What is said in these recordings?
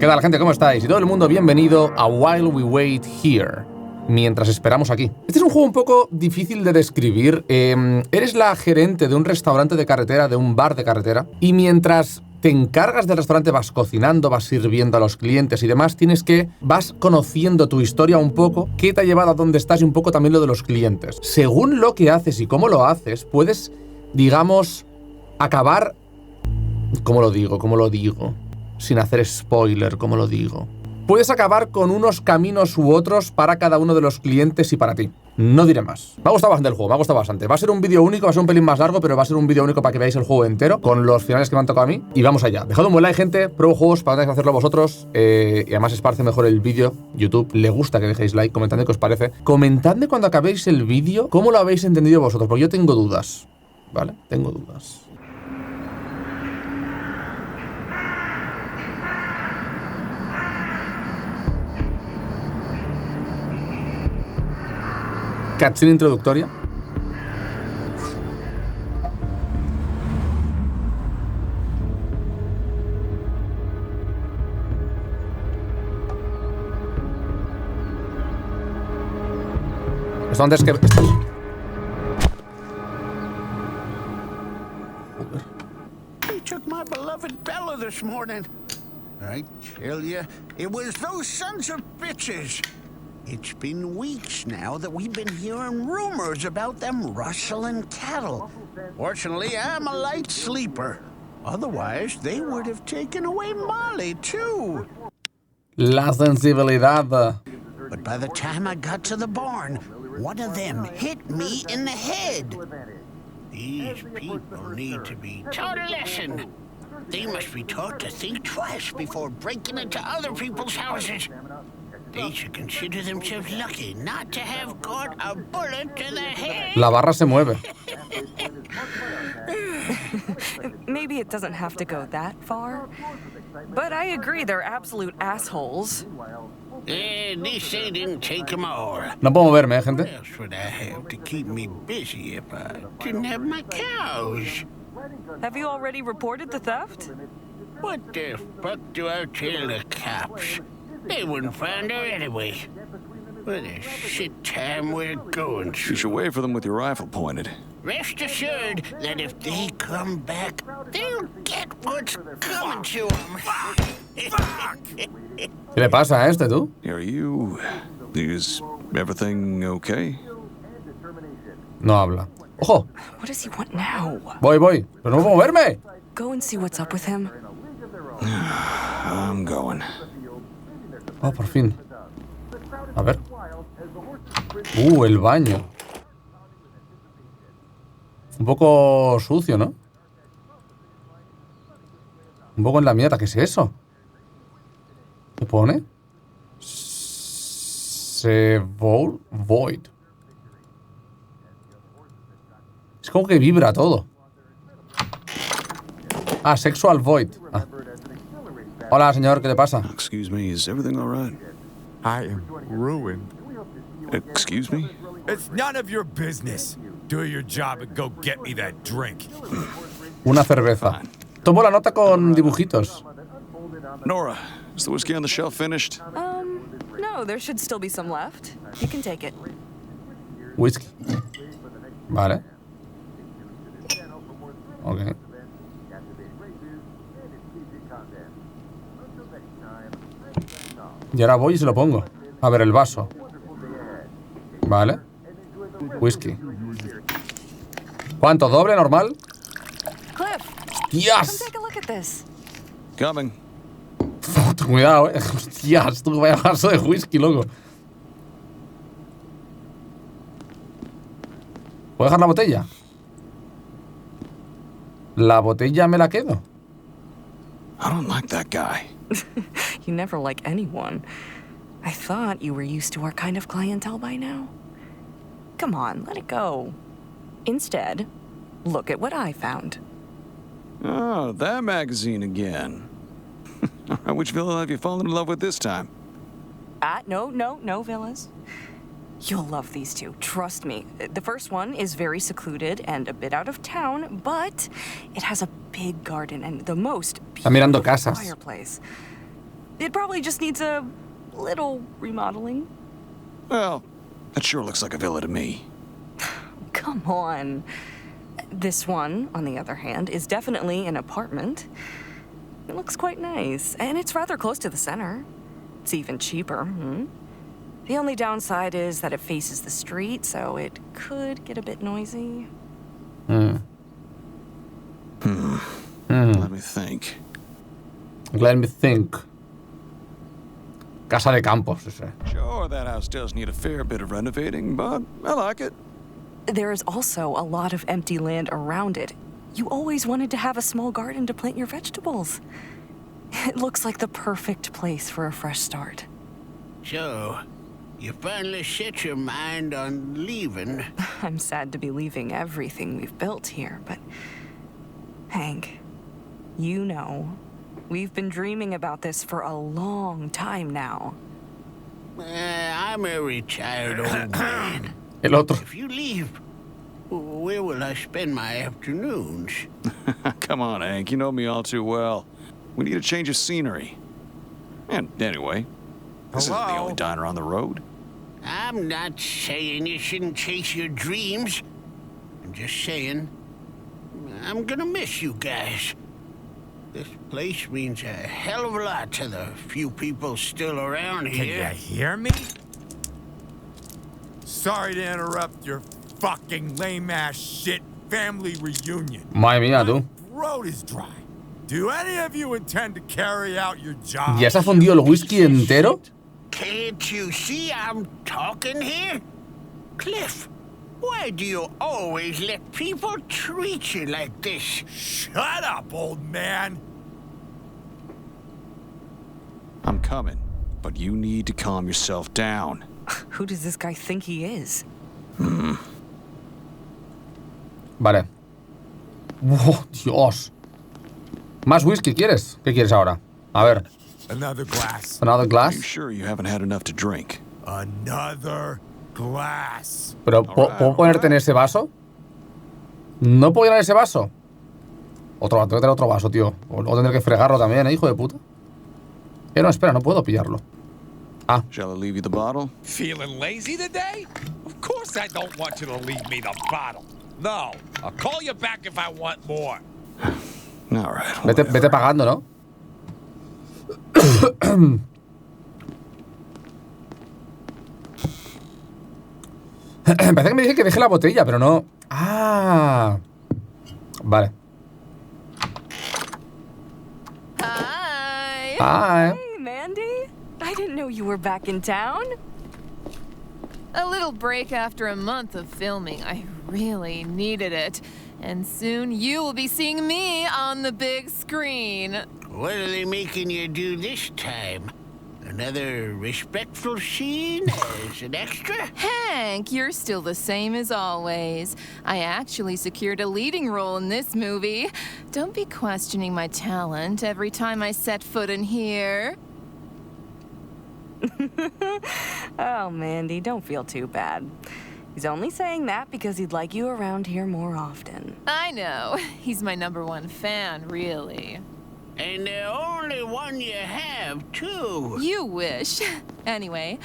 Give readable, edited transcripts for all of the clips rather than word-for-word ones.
¿Qué tal, gente? ¿Cómo estáis? Y todo el mundo, bienvenido a While We Wait Here. Mientras esperamos aquí. Este es un juego un poco difícil de describir. Eres la gerente de un restaurante de carretera, de un bar de carretera, y mientras te encargas del restaurante vas cocinando, vas sirviendo a los clientes y demás, vas conociendo tu historia un poco, qué te ha llevado a dónde estás y un poco también lo de los clientes. Según lo que haces y cómo lo haces, puedes, digamos, acabar... ¿Cómo lo digo? Sin hacer spoiler, ¿cómo lo digo? Puedes acabar con unos caminos u otros para cada uno de los clientes y para ti. No diré más. Me ha gustado bastante el juego, me ha gustado bastante. Va a ser un vídeo único, va a ser un pelín más largo, pero va a ser un vídeo único para que veáis el juego entero, con los finales que me han tocado a mí. Y vamos allá. Dejad un buen like, gente. Pruebo juegos para que hacerlo vosotros. Y además esparce mejor el vídeo. YouTube le gusta que dejéis like. Comentadme qué os parece. Comentadme cuando acabéis el vídeo cómo lo habéis entendido vosotros, porque yo tengo dudas. ¿Vale? Tengo dudas. Cutscene introductoria. Esto antes que... He took my beloved Bella this morning. I tell you, it was those sons of bitches. It's been weeks now that we've been hearing rumors about them rustling cattle. Fortunately, I'm a light sleeper. Otherwise, they would have taken away Molly, too. La sensibilidad. But by the time I got to the barn, one of them hit me in the head. These people need to be taught a lesson. They must be taught to think twice before breaking into other people's houses. They should consider themselves lucky not to have caught a bullet to the head. La barra se mueve. Maybe it doesn't have to go that far, but I agree they're absolute assholes. At least they didn't take them all. No puedo moverme, gente. What else would I have to keep me busy if I didn't have my cows? Have you already reported the theft? What the fuck do I tell the cops? They wouldn't find her anyway. What a shit time we're going through. You should wait for them with your rifle pointed. Rest assured that if they come back, they'll get what's coming to them. ¿Qué le pasa a este, tú? Is everything okay? No habla. ¡Ojo! What does he want now? Voy. ¡Pero no puedo moverme! Go and see what's up with him. I'm going. Oh, por fin. A ver. El baño. Un poco sucio, ¿no? Un poco en la mierda. ¿Qué es eso? ¿Qué pone? Void. Es como que vibra todo. Ah, Sexual Void. Ah. Hola, señor, ¿qué le pasa? Excuse me, is everything all right? I am ruined. Excuse me? It's none of your business. Do your job and go get me that drink. Una cerveza. Tomo la nota con dibujitos. Nora, is the whiskey on the shelf finished? No, there should still be some left. You can take it. Whisky. Vale. Ok. Y ahora voy y se lo pongo. A ver, el vaso. Vale. Whisky. ¿Cuánto? ¿Doble? ¿Normal? Cliff, come ¡Hostias! take a look at this. Coming. Cuidado, ¡Hostias! Tú vaya vaso de whisky, loco. ¿Puedo dejar la botella? La botella me la quedo. I don't like that guy. You never like anyone. I thought you were used to our kind of clientele by now. Come on, let it go. Instead, look at what I found. Oh, that magazine again. Which villain have you fallen in love with this time? No, Villas. You'll love these two, trust me. The first one is very secluded and a bit out of town, but it has a big garden and the most Está mirando beautiful casas. fireplace. It probably just needs a little remodeling. Well, that sure looks like a villa to me. Come on. This one, on the other hand, is definitely an apartment. It looks quite nice, and it's rather close to the center. It's even cheaper. The only downside is that it faces the street, so it could get a bit noisy. Let me think. Let me think. Casa de campo, ese. Sure, that house does need a fair bit of renovating, but I like it. There is also a lot of empty land around it. You always wanted to have a small garden to plant your vegetables. It looks like the perfect place for a fresh start. So, you finally set your mind on leaving? I'm sad to be leaving everything we've built here, but Hank, you know, we've been dreaming about this for a long time now. I'm a retired old man. El otro. If you leave, where will I spend my afternoons? Come on, Hank, you know me all too well. We need a change of scenery. And anyway, this isn't the Hello? only diner on the road. I'm not saying you shouldn't chase your dreams. I'm just saying, I'm gonna miss you guys. This place means a hell of a lot to the few people still around Can you here. hear me? Sorry to interrupt your fucking lame-ass shit family reunion. Madre mía, tú. My throat is dry. Do any of you intend to carry out your job? ¿Ya se ha fundido el whisky entero? Can't you see I'm talking here? Cliff, why do you always let people treat you like this? Shut up, old man. I'm coming, but you need to calm yourself down. Who does this guy think he is? Vale. ¡Oh, Dios! ¿Más whisky quieres? ¿Qué quieres ahora? A ver. Another glass. Another Are you glass. sure you haven't had enough to drink? Another glass. Pero, ¿puedo ponerte en ese vaso? ¿No puedo llenar ese vaso? Tengo que tener otro vaso, tío. O tendré que fregarlo también, hijo de puta. No, espera, no puedo pillarlo. Shall I leave you the bottle? Feeling lazy today? Of course I don't want you to leave me the bottle. No, I'll call you back if I want more. All right. Vete pagando, ¿no? Parece que me dije que deje la botella, pero no. Ah. Vale. Hi. Hi. Hey, Mandy. I didn't know you were back in town. A little break after a month of filming. I really needed it. And soon you will be seeing me on the big screen. What are they making you do this time? Another respectful scene as an extra? Hank, you're still the same as always. I actually secured a leading role in this movie. Don't be questioning my talent every time I set foot in here. Oh, Mandy, don't feel too bad. He's only saying that because he'd like you around here more often. I know. He's my #1 fan, really. And the only one you have, too. You wish. Anyway,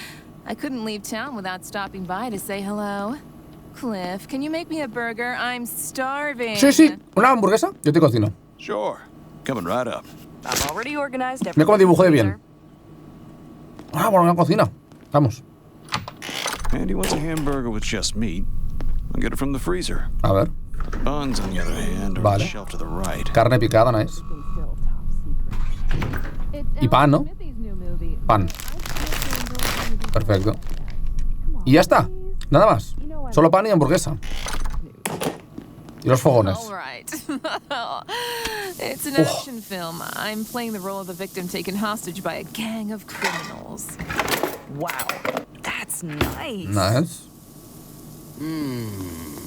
I couldn't leave town without stopping by to say hello. Cliff, can you make me a burger? I'm starving. Sí. ¿Una hamburguesa? Yo te cocino. Sure. Coming right up. I've already organized Mira cómo everything. dibujé bien. Bueno, una cocina. Vamos. Andy wants a hamburger with just meat. I'll get it from the freezer. A ver. Buns, on the other hand, are on Vale. the shelf to the right. Carne picada, nice. Y pan, ¿no? Pan. Perfecto. Y ya está. Nada más. Solo pan y hamburguesa. Y los fogones. All right. It's an action film. I'm playing the role of the victim taken hostage by a gang of criminals. Wow, that's nice. Nice.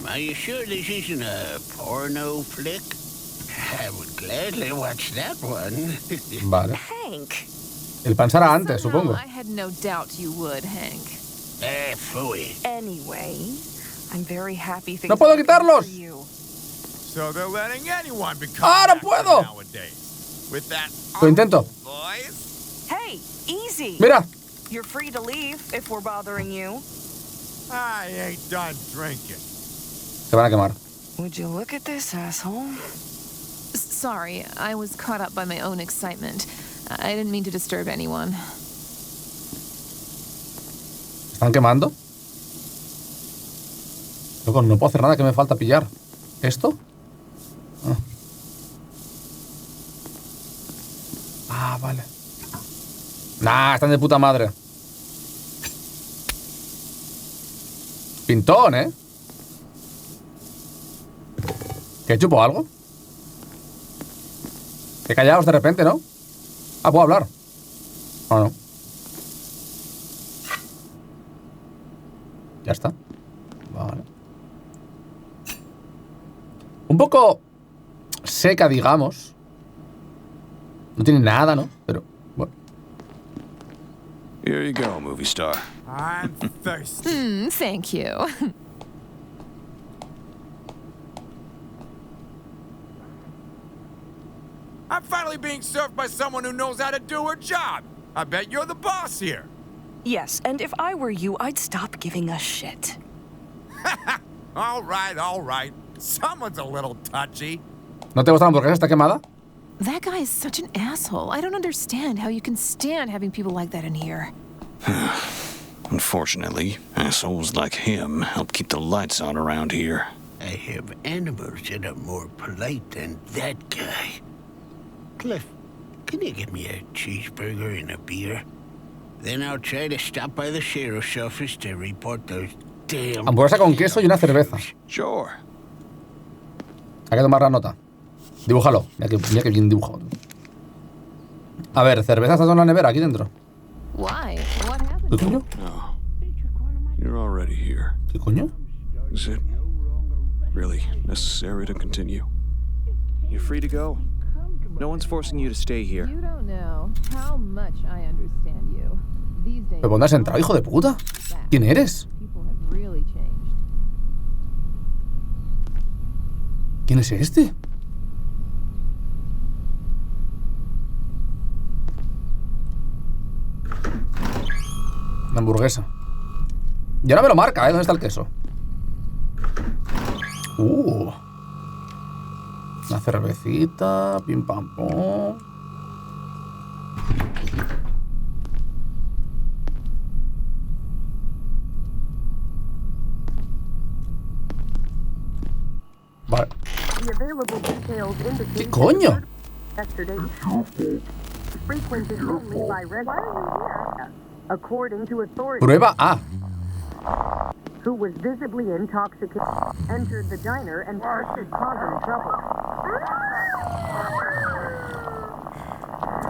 Are you sure this isn't a porno flick? I would gladly watch that one. Vale. Hank. El pan será antes, Somehow, supongo. I had no doubt you would, Hank. Phooey. Anyway, I'm very happy things ¡No puedo are working quitarlos! for you. So they're letting anyone become ¡Ah, no an actor puedo! nowadays. With that Lo intento. voice? Hey, easy. ¡Mira! You're free to leave if we're bothering you. I ain't done drinking. Se van a quemar. Would you look at this asshole? Sorry, I was caught up by my own excitement. I didn't mean to disturb anyone. ¿Están quemando? Loco, no puedo hacer nada, que me falta pillar. ¿Esto? Ah, vale. Nah, están de puta madre. Pintón, ¿eh? ¿Que chupo algo? Que callaos de repente, ¿no? Ah, puedo hablar. ¿O no? Ya está. Vale. Un poco seca, digamos. No tiene nada, ¿no? Pero, bueno. Here you go, movie star. I'm thirsty. Thank you. I'm finally being served by someone who knows how to do her job. I bet you're the boss here. Yes, and if I were you, I'd stop giving us shit. All right. Someone's a little touchy. ¿No te gusta la hamburguesa? ¿Está quemada? That guy is such an asshole. I don't understand how you can stand having people like that in here. Unfortunately, assholes like him help keep the lights on around here. I have animals that are more polite than that guy. Cliff, can you get me a cheeseburger and a beer? Then I'll try to stop by the sheriff's office to report those damn... Hamburguesa con queso y una cerveza. Sure. Hay que tomar la nota. Dibújalo. Mira que bien dibujado. A ver, cerveza está en la nevera, aquí dentro. Why? What happened? ¿Qué coño? No. You're already here. ¿Qué coño? Is it really necessary to continue? You're free to go. No one's forcing you to stay here. You don't know how much I understand you. These days, ¿Pero dónde has entrado, hijo de puta? ¿Quién eres? people have really changed. ¿Quién es este? Una hamburguesa. Y ahora me lo marca, ¿eh? ¿Dónde está el queso? Una cervecita. Pim pam pum. Vale. ¿Qué coño? Prueba A. Who was visibly intoxicated, entered the diner and started causing trouble.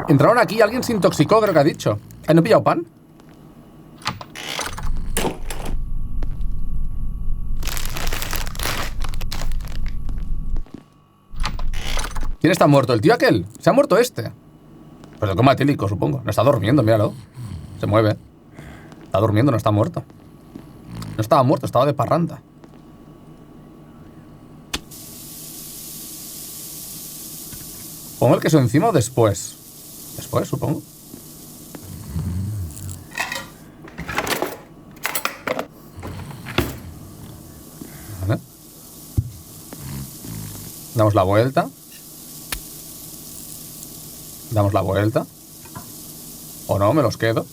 Entraron aquí y alguien se intoxicó, creo que ha dicho. ¿No he pillado pan? ¿Quién está muerto? ¿El tío aquel? ¿Se ha muerto este? Pues el coma etílico, supongo. No está durmiendo, míralo. Se mueve. Está durmiendo, no está muerto. No estaba muerto, estaba de parranda. ¿Pongo el queso encima o después? Después, supongo. Vale. Damos la vuelta. Damos la vuelta. O no, me los quedo.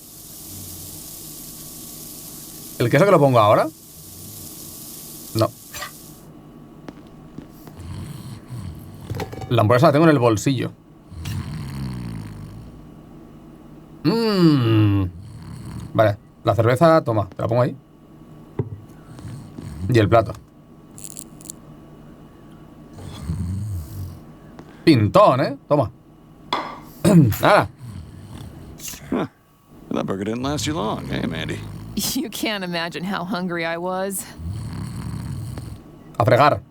¿El queso que lo pongo ahora? No. La hamburguesa la tengo en el bolsillo. Vale, la cerveza, toma, te la pongo ahí. Y el plato. Pintón, ¿eh? Toma. Nada. That burger didn't last you long, eh, Mandy? You can't imagine how hungry I was. A fregar.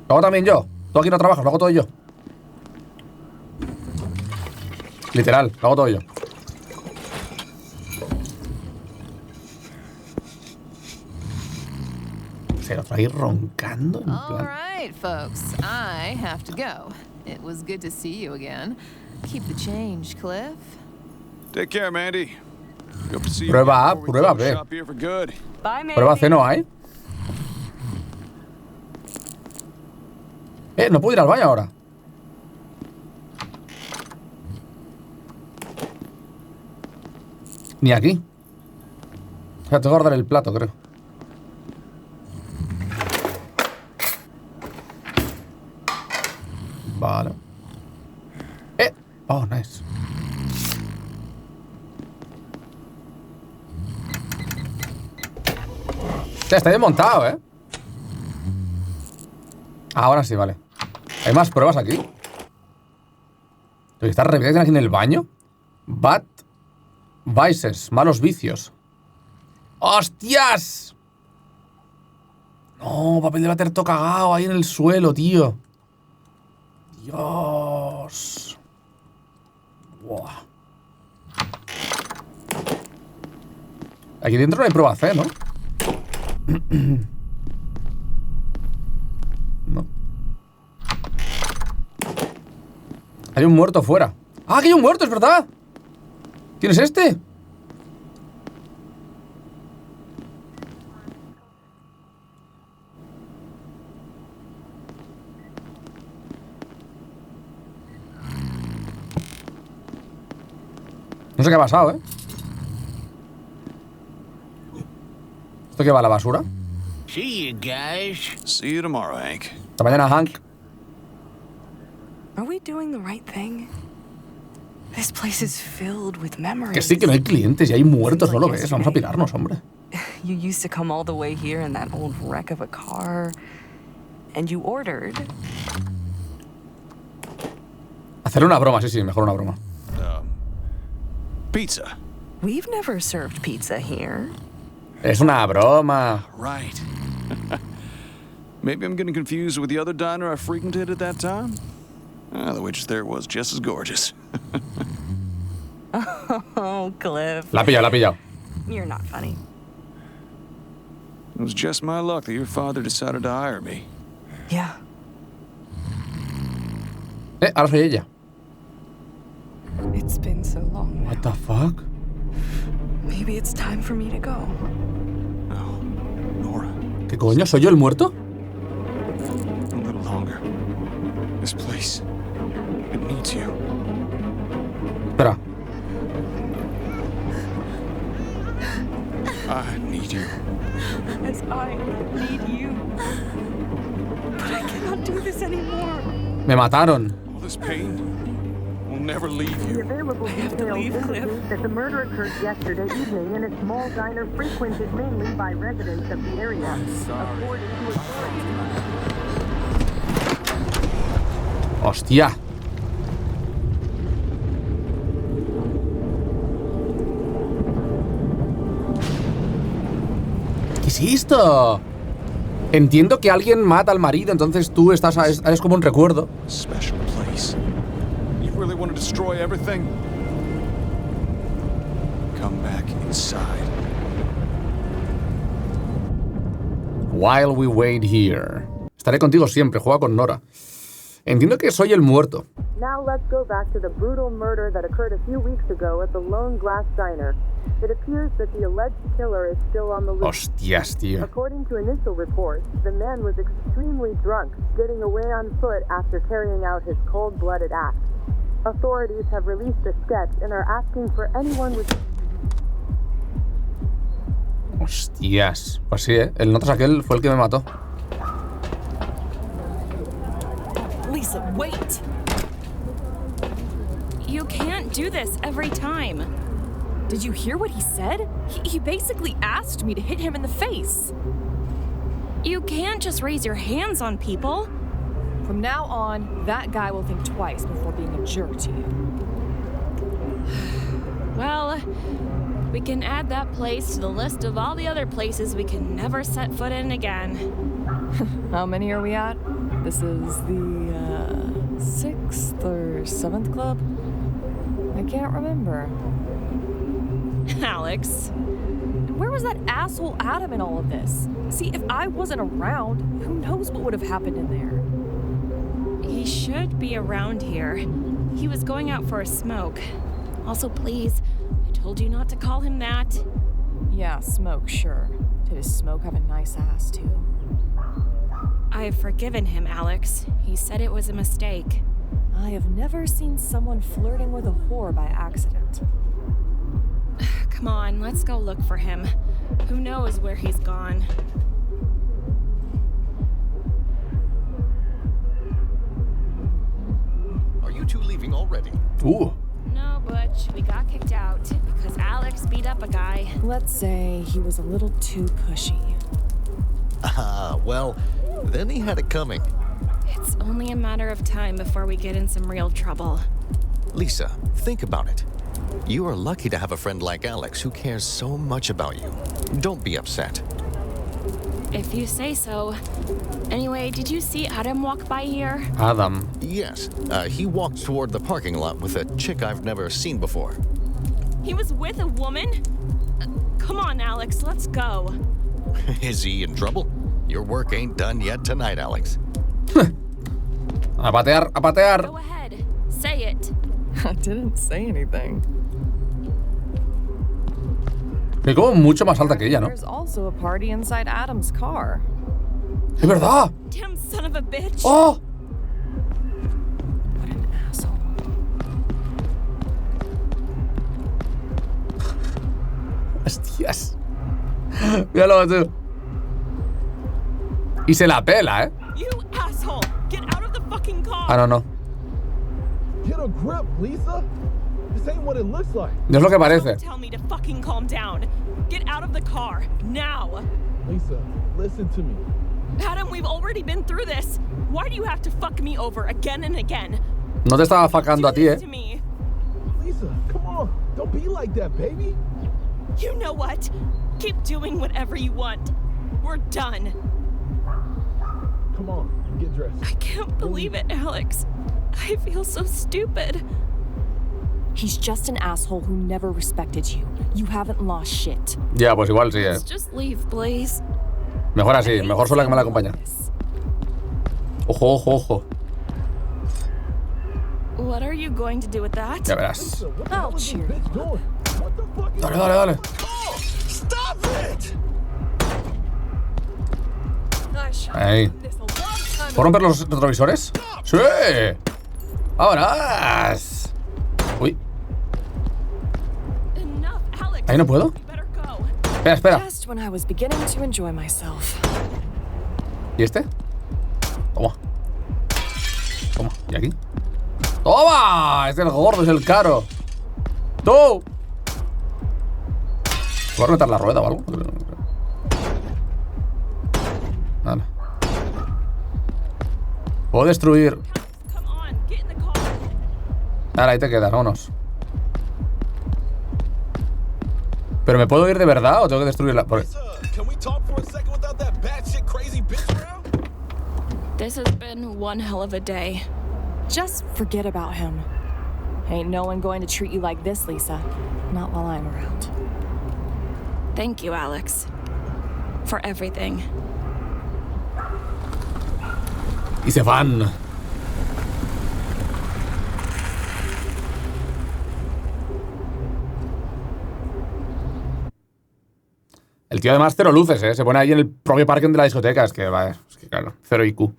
Lo hago también yo. Tú aquí no trabajas, lo hago todo yo. Literal, lo hago todo yo. Se lo trae roncando en All plan. right, folks. I have to go. It was good to see you again. Keep the change, Cliff. Take care, Mandy. Hope to see you Prueba A, before we prueba close B. shop here for good. Bye, Mandy. Prueba C no hay. No puedo ir al baño ahora. Ni aquí. O sea, tengo que guardar el plato, creo. Vale. Oh, nice. Ya está bien montado, ¿eh? Ahora sí, vale. ¿Hay más pruebas aquí? ¿Está repetiendo aquí en el baño? Bad vices, malos vicios. ¡Hostias! No, papel de váter todo cagado ahí en el suelo, tío. Dios. Buah. Aquí dentro no hay prueba C, ¿no? No. Hay un muerto fuera. ¡Ah, que hay un muerto, es verdad! ¿Quién es este? No sé qué ha pasado, ¿eh? ¿Esto qué va a la basura? See you guys. See you tomorrow, Hank. Hasta mañana, Hank. Are we doing the right thing? This place is filled with memories. Que sí, que no hay clientes y hay muertos, no lo ves. Vamos a pirarnos, hombre. You used to come all the way here in that old wreck of a car, and you ordered. Hacer una broma, sí, mejor una broma. Pizza. We've never served pizza here. Es una broma. Right. Maybe I'm getting confused with the other diner I frequented at that time. The waitress there was just as gorgeous. Oh, Cliff. La ha pillado. You're not funny. It was just my luck that your father decided to hire me. Yeah. Ahora soy ella. It's been so long now. What the fuck? Maybe it's time for me to go. Oh, Nora. ¿Qué coño? ¿Soy yo el muerto? A little longer. This place, it needs you. Espera. I need you. As I need you. But I cannot do this anymore. Me mataron. All this pain will never leave The you. available details indicate that the murder occurred yesterday evening in a small diner frequented mainly by residents of the area. According to authorities. Hostia. ¿Qué es esto? Entiendo que alguien mata al marido, entonces tú estás es como un recuerdo. Special place. You really want to destroy everything? Come back inside. While we wait here. Estaré contigo siempre, juega con Nora. Entiendo que soy el muerto. Now let's go back to the brutal murder that occurred a few weeks ago at the Lone Glass Diner. It appears that the alleged killer is still on the loose. Hostias, tío. According to initial reports, the man was extremely drunk, getting away on foot after carrying out his cold-blooded act. Authorities have released a sketch and are asking for anyone with... Hostias. Pues sí, ¿eh? El notas aquel fue el que me mató. Lisa, wait! You can't do this every time. Did you hear what he said? He basically asked me to hit him in the face. You can't just raise your hands on people. From now on, that guy will think twice before being a jerk to you. Well, we can add that place to the list of all the other places we can never set foot in again. How many are we at? This is the 6th or 7th club? I can't remember. Alex. Where was that asshole Adam in all of this? See, if I wasn't around, who knows what would have happened in there? He should be around here. He was going out for a smoke. Also, please, I told you not to call him that. Yeah, Smoke, sure. Did his Smoke have a nice ass, too? I've forgiven him, Alex. He said it was a mistake. I have never seen someone flirting with a whore by accident. Come on, let's go look for him. Who knows where he's gone? Are you two leaving already? Ooh. No, Butch, we got kicked out because Alex beat up a guy. Let's say he was a little too pushy. Ah, well, then he had it coming. It's only a matter of time before we get in some real trouble. Lisa, think about it. You are lucky to have a friend like Alex who cares so much about you. Don't be upset. If you say so. Anyway, did you see Adam walk by here? Adam. Yes, he walked toward the parking lot with a chick I've never seen before. He was with a woman? Come on, Alex, let's go. Is he in trouble? Your work ain't done yet tonight, Alex. A patear, a patear. Go ahead, say it. I didn't say anything. Es como mucho más alta que ella, ¿no? There's also a party inside Adam's car. ¡Es verdad! Damn son of a bitch. ¡Oh! What an asshole. Hostias. Míralo tú. Y se la pela, ¿eh? You asshole! Get out of the fucking car. Ah, no. Get a grip, Lisa. This ain't what it looks like. No es lo que parece. Don't tell me to fucking calm down. Get out of the car now. Lisa, listen to me. Adam, we've already been through this. Why do you have to fuck me over again and again? No te estaba facando a ti, ¿eh? To me. Lisa, come on. Don't be like that, baby. You know what? Keep doing whatever you want. We're done. Come on, get dressed. I can't believe it, Alex. I feel so stupid. He's just an asshole who never respected you. You haven't lost shit. Ya, pues igual sí, Let's just leave, please. Mejor así, mejor sola que me la acompaña. Ojo, ojo, ojo. What are you going to do with that? Ya verás. I'll cheer you. Dale, dale, dale. Stop it! Ahí. ¿Puedo romper los retrovisores? ¡Sí! ¡Vámonos! Uy. ¿Ahí no puedo? Espera, espera. Just when I was beginning to enjoy myself. ¿Y este? Toma. Toma. ¿Y aquí? ¡Toma! Es el gordo, es el caro. ¡Tú! ¿Puedo reventar la rueda o algo? Vale. Puedo destruir. Ahora, ahí te quedas, vámonos. ¿Pero me puedo ir de verdad o tengo que destruirla? Porque... This has been one hell of a day. Just forget about him. Ain't no one going to treat you like this, Lisa. Not while I'm around. Thank you, Alex. For everything. Y se van. El tío además cero luces, ¿eh? Se pone ahí en el propio parking de la discoteca. Es que, vale, es que claro, cero IQ.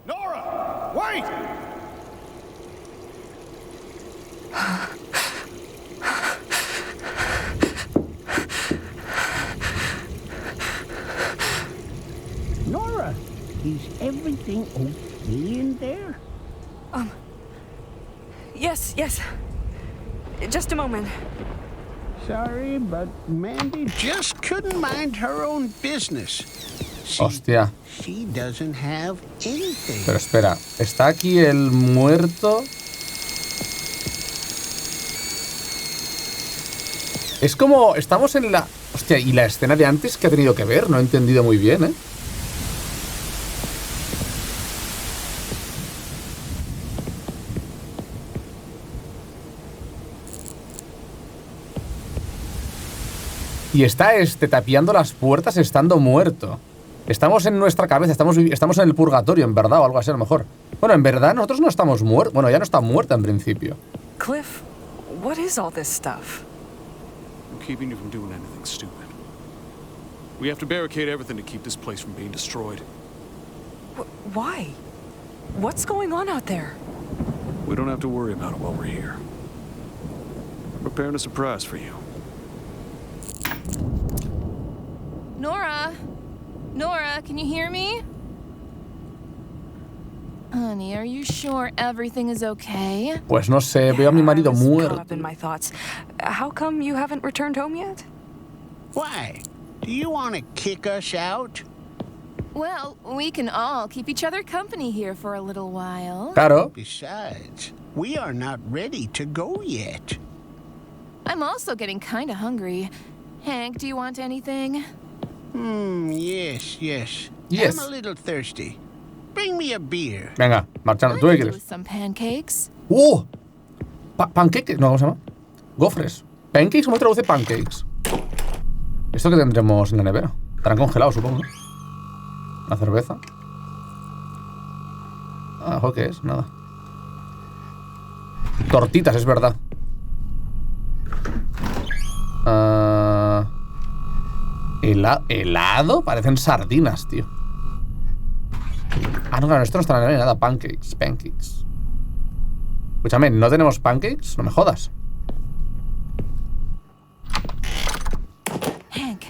Nora, wait! Nora, is everything okay in there? Yes, yes. Just a moment. Sorry, but Mandy just couldn't mind her own business. Hostia. She doesn't have anything. Pero espera, ¿está aquí el muerto? Es como... Estamos en la... Hostia, ¿y la escena de antes que ha tenido que ver? No he entendido muy bien, ¿eh? Y está tapiando las puertas estando muerto. Estamos en nuestra cabeza, estamos en el purgatorio, en verdad, o algo así a lo mejor. Bueno, en verdad nosotros no estamos muertos. Bueno, ya no está muerta en principio. Cliff, what is all this stuff? I'm keeping you from doing anything stupid. We have to barricade everything to keep this place from being destroyed. Why? What's going on out there? We don't have to worry about it while we're here. We're preparing a surprise for you. Nora? Nora, can you hear me? Honey, are you sure everything is okay? Pues no sé, veo a mi marido muerto. Caught up in my thoughts. How come you haven't returned home yet? Why? Do you want to kick us out? Well, we can all keep each other company here for a little while. Claro. Besides, we are not ready to go yet. I'm also getting kinda hungry. Hank, do you want anything? Yes. Yes. I'm a little thirsty. Bring me a beer. Venga, marchando. ¿Tú qué quieres? Some pancakes. Pancakes, no, ¿cómo se llama? Gofres. Pancakes, ¿cómo traduce pancakes? ¿Esto que tendremos en la nevera? Estarán congelados, supongo. Una cerveza. ¿Qué es? Nada. Tortitas, es verdad. ¿Helado? Parecen sardinas, tío. No, claro, esto no está en la nevera, nada. Pancakes. Escúchame, ¿no tenemos pancakes? No me jodas. Hank,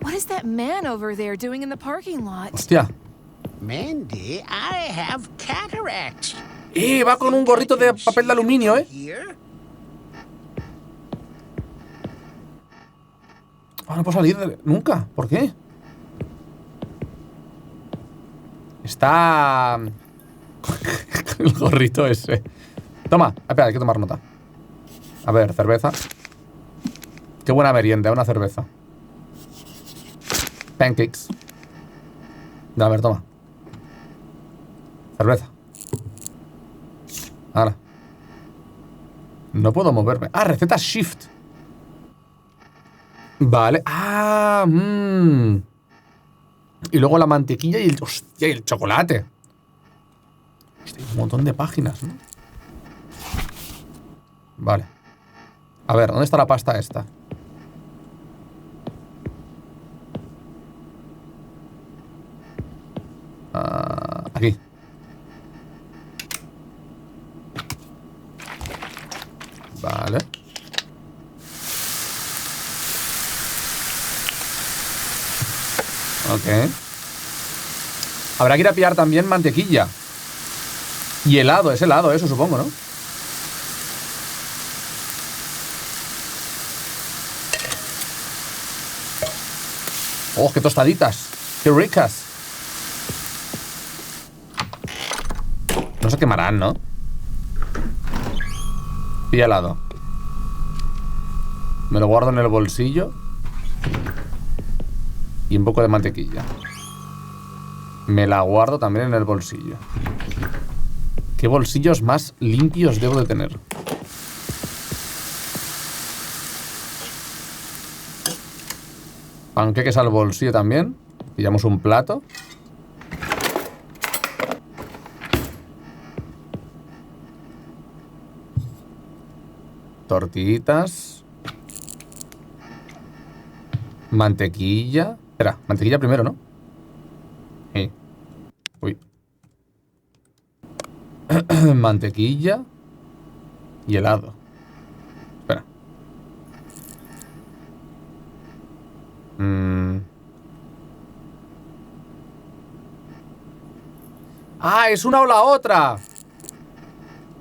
what is that man over there doing in the parking lot? Hostia. Mandy, I have cataracts. Va con un gorrito de papel de aluminio, no puedo salir nunca. ¿Por qué? Está... el gorrito ese. Toma, espera, hay que tomar nota. A ver, cerveza. Qué buena merienda, una cerveza. Pancakes. A ver, toma. Cerveza. Ahora. No puedo moverme. Receta Shift. Vale. Y luego la mantequilla y el chocolate. Hay un montón de páginas, ¿no? Vale. A ver, ¿dónde está la pasta esta? Aquí. Vale. Ok. Habrá que ir a pillar también mantequilla. Y helado, es helado eso, supongo, ¿no? ¡Oh, qué tostaditas! ¡Qué ricas! No se quemarán, ¿no? Pilla helado. Me lo guardo en el bolsillo. Y un poco de mantequilla. Me la guardo también en el bolsillo. ¿Qué bolsillos más limpios debo de tener? Panqueques al bolsillo también. Pillamos un plato. Tortillitas. Mantequilla. Espera, mantequilla primero, ¿no? Uy. Mantequilla. Y helado. Espera. Es una o la otra.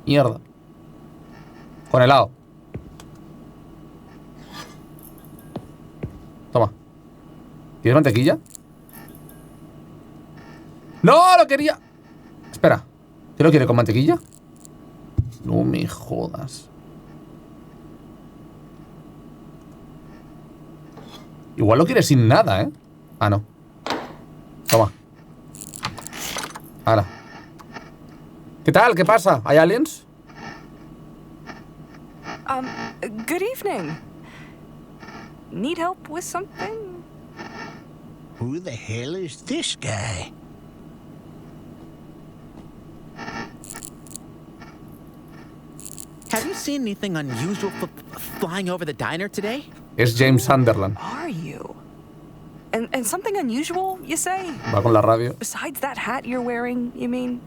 Mierda. Con helado. Toma. ¿Quieres mantequilla? ¡No! ¡Lo quería! Espera. ¿Qué lo quiere con mantequilla? No me jodas. Igual lo quiere sin nada, ¿eh? No. Toma. Hala. ¿Qué tal? ¿Qué pasa? ¿Hay aliens? Good evening. Need help with something? Who the hell is this guy? seen anything unusual flying over the diner today? Es James Sunderland. Are you? And something unusual, you say? Va con la radio. Besides that hat you're wearing, you mean?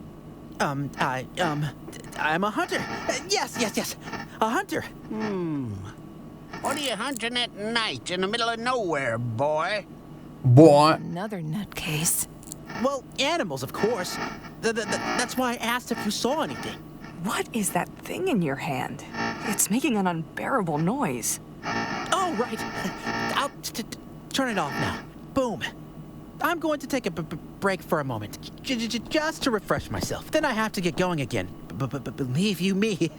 I'm a hunter. Yes. A hunter. What are you hunting at night in the middle of nowhere, boy? Boy. Another nutcase. Well, animals, of course. That's why I asked if you saw anything. What is that thing in your hand? It's making an unbearable noise. Oh, right. I'll turn it off now. Boom. I'm going to take a break for a moment, just to refresh myself. Then I have to get going again. Believe you me,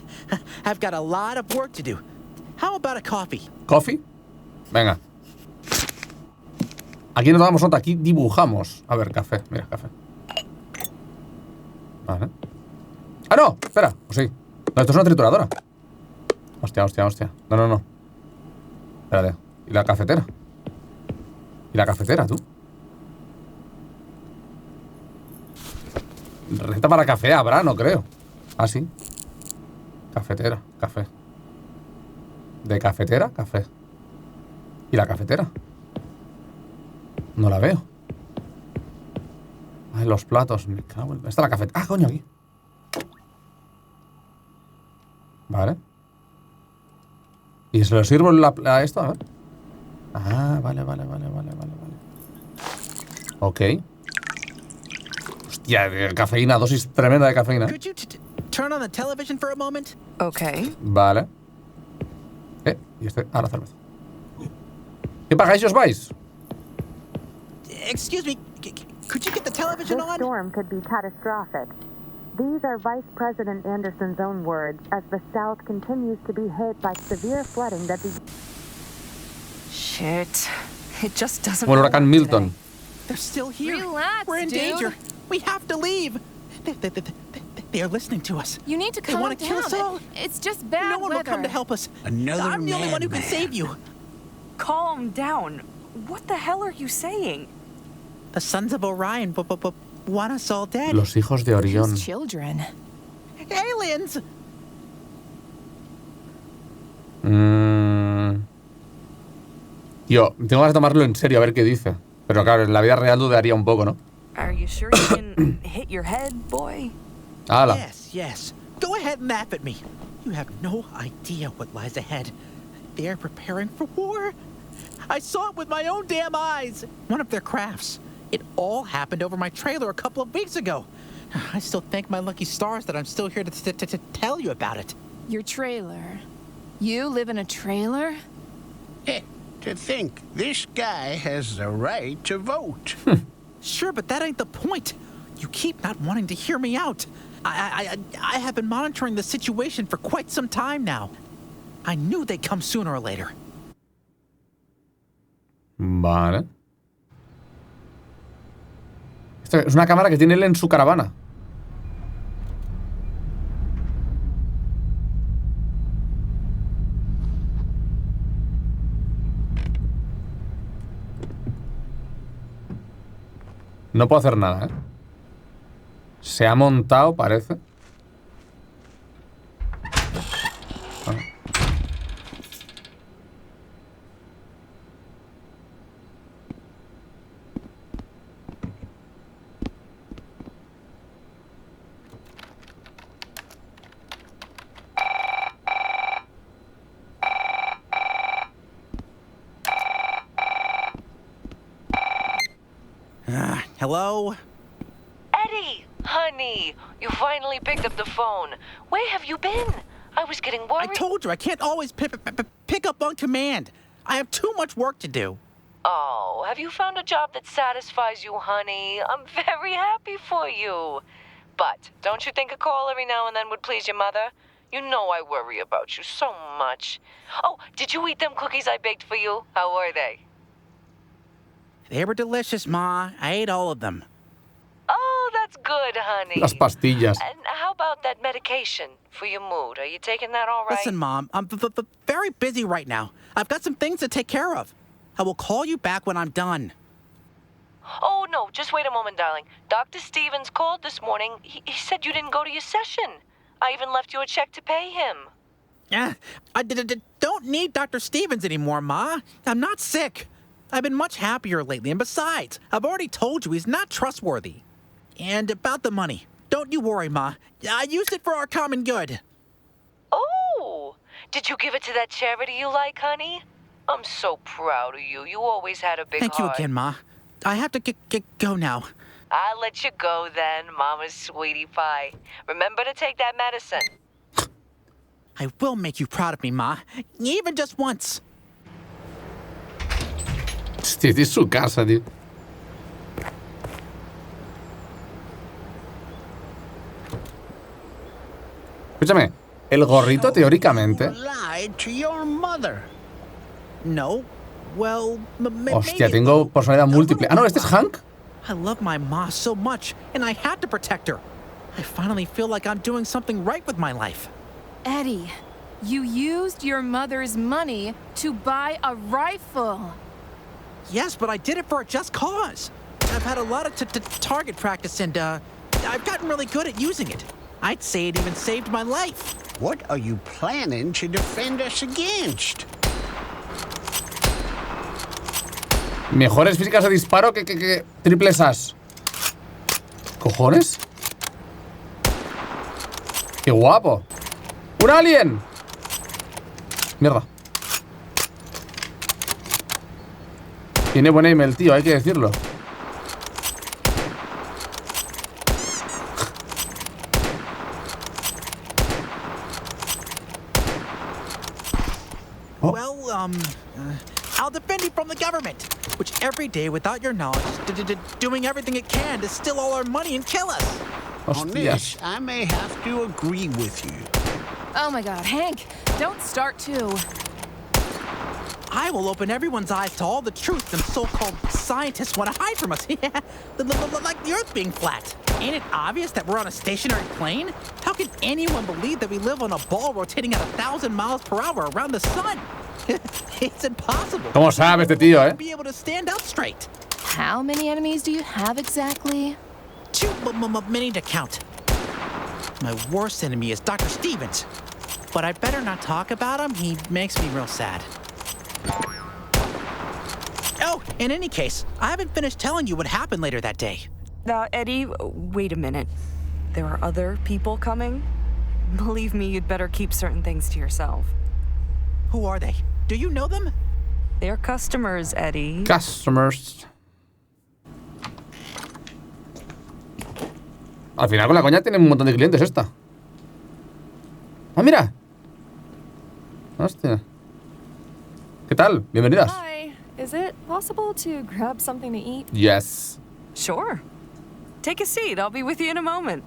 I've got a lot of work to do. How about a coffee? ¿Coffee? Venga. Aquí no damos nota, aquí dibujamos. A ver, café, mira, café. Vale. ¡Ah, no! Espera, o sí. No, esto es una trituradora. Hostia. No. Espérate. ¿Y la cafetera? ¿Y la cafetera, tú? Receta para café habrá, no creo. Ah, sí. Cafetera, café. De cafetera, café. ¿Y la cafetera? No la veo. Ay, los platos. Me cago en... Está la cafetera. Ah, coño, aquí. Vale. ¿Y se lo sirvo a esto? A ver. Ah, vale. Ok. Hostia, cafeína, dosis tremenda de cafeína. Could you turn on the television for a moment? Okay. Vale. Y este... Ah, la cerveza. ¿Qué pagáis y os vais? Excuse me, could you get the television on? This storm could be catastrophic. These are Vice President Anderson's own words as the South continues to be hit by severe flooding that Shit. It just doesn't. Como el huracán Milton. They're still here. Relax, We're in dude. danger. We have to leave. They are listening to us. You need to They calm want to kill us all. It's just bad No one weather. will come to help us. Another I'm the only one who can madman. save you. Calm down. What the hell are you saying? The sons of Orion want us all dead. Los hijos de Orión. Whose children? Aliens. Tío, tengo que tomarlo en serio a ver qué dice. Pero claro, en la vida real dudaría un poco, ¿no? Are you sure you can hit your head, boy? ¡Hala! Yes. Go ahead and laugh at me. You have no idea what lies ahead. They're preparing for war. I saw it with my own damn eyes. One of their crafts. It all happened over my trailer a couple of weeks ago. I still thank my lucky stars that I'm still here to tell you about it. Your trailer. You live in a trailer? To think this guy has the right to vote. Sure, but that ain't the point. You keep not wanting to hear me out. I have been monitoring the situation for quite some time now. I knew they'd come sooner or later. Vale. Esta es una cámara que tiene él en su caravana. No puedo hacer nada, ¿eh? Se ha montado, parece. Ah. Hello? Eddie, honey, you finally picked up the phone. Where have you been? I was getting worried. I told you, I can't always pick up on command. I have too much work to do. Oh, have you found a job that satisfies you, honey? I'm very happy for you. But don't you think a call every now and then would please your mother? You know I worry about you so much. Oh, did you eat them cookies I baked for you? How were they? They were delicious, Ma. I ate all of them. Oh, that's good, honey. Las pastillas. And how about that medication for your mood? Are you taking that all right? Listen, Mom, I'm very busy right now. I've got some things to take care of. I will call you back when I'm done. Oh, no, just wait a moment, darling. Dr. Stevens called this morning. He said you didn't go to your session. I even left you a check to pay him. don't need Dr. Stevens anymore, Ma. I'm not sick. I've been much happier lately, and besides, I've already told you he's not trustworthy. And about the money, don't you worry, Ma. I used it for our common good. Oh, did you give it to that charity you like, honey? I'm so proud of you. You always had a big Thank you heart. again, Ma. I have to go now. I'll let you go then, Mama's sweetie pie. Remember to take that medicine. I will make you proud of me, Ma. Even just once. Hostia, este es su casa, tío. Escúchame, el gorrito teóricamente... Lied to your mother. No. Well, Hostia, tengo personalidad múltiple. Ah, no, este es Hank. I love my ma so much, and I had to protect her. I finally feel like I'm doing something right with my life. Eddie, you used your mother's money to buy a rifle. Yes, but I did it for a just cause. I've had a lot of target practice, and I've gotten really good at using it. I'd say it even saved my life. What are you planning to defend us against? Mejores físicas de disparo que triples as. ¿Cojones? ¡Qué guapo! ¡Un alien! Mierda. Tiene buen aim el tío, hay que decirlo. Well, I'll defend you from the government, which every day, without your knowledge, doing everything it can to steal all our money and kill us. On this, I may have to agree with you. Oh my God, Hank, don't start too. I will open everyone's eyes to all the truth them so-called scientists want to hide from us. Like the Earth being flat. Ain't it obvious that we're on a stationary plane? How can anyone believe that we live on a ball rotating at 1,000 miles per hour around the sun? It's impossible. ¿Cómo sabe este tío, eh? Be able to stand up straight. How many enemies do you have exactly? Too many to count. My worst enemy is Dr. Stevens. But I better not talk about him. He makes me real sad. Oh, in any case, I haven't finished telling you what happened later that day. Eddie, wait a minute. There are other people coming? Believe me, you'd better keep certain things to yourself. Who are they? Do you know them? They're customers, Eddie. Customers. Al final con la coña tiene un montón de clientes esta. Ah, mira. Hostia. ¿Qué tal? Bienvenidas. Hi. Is it possible to grab something to eat? Yes. Sure. Take a seat. I'll be with you in a moment.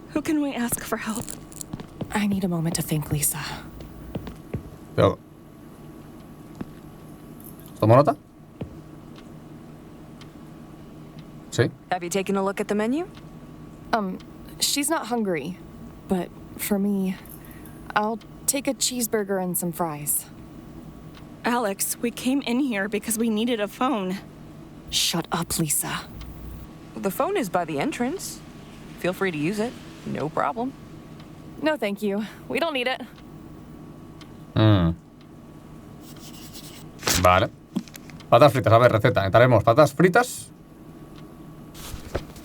Who can we ask for help? I need a moment to think, Lisa. Pero... ¿Tomo nota? Sí. Have you taken a look at the menu? She's not hungry, but for me, I'll take a cheeseburger and some fries. Alex, we came in here because we needed a phone. Shut up, Lisa. The phone is by the entrance. Feel free to use it. No problem. No, thank you. We don't need it. Vale. Patas fritas, a ver, receta. Necesitaremos patas fritas,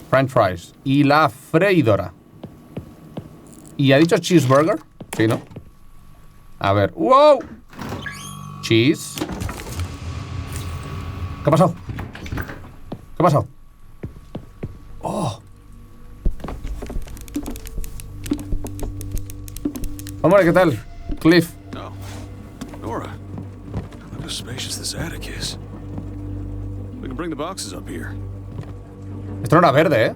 french fries y la freidora. ¿Y ha dicho cheeseburger? Sí, ¿no? A ver. ¡Wow! Cheese. ¿Qué ha pasado? ¿Qué ha pasado? ¡Oh! Hombre, ¿qué tal? Cliff. Oh. Nora. Look how spacious this attic is. We can bring the boxes up here. Esto no era verde, ¿eh?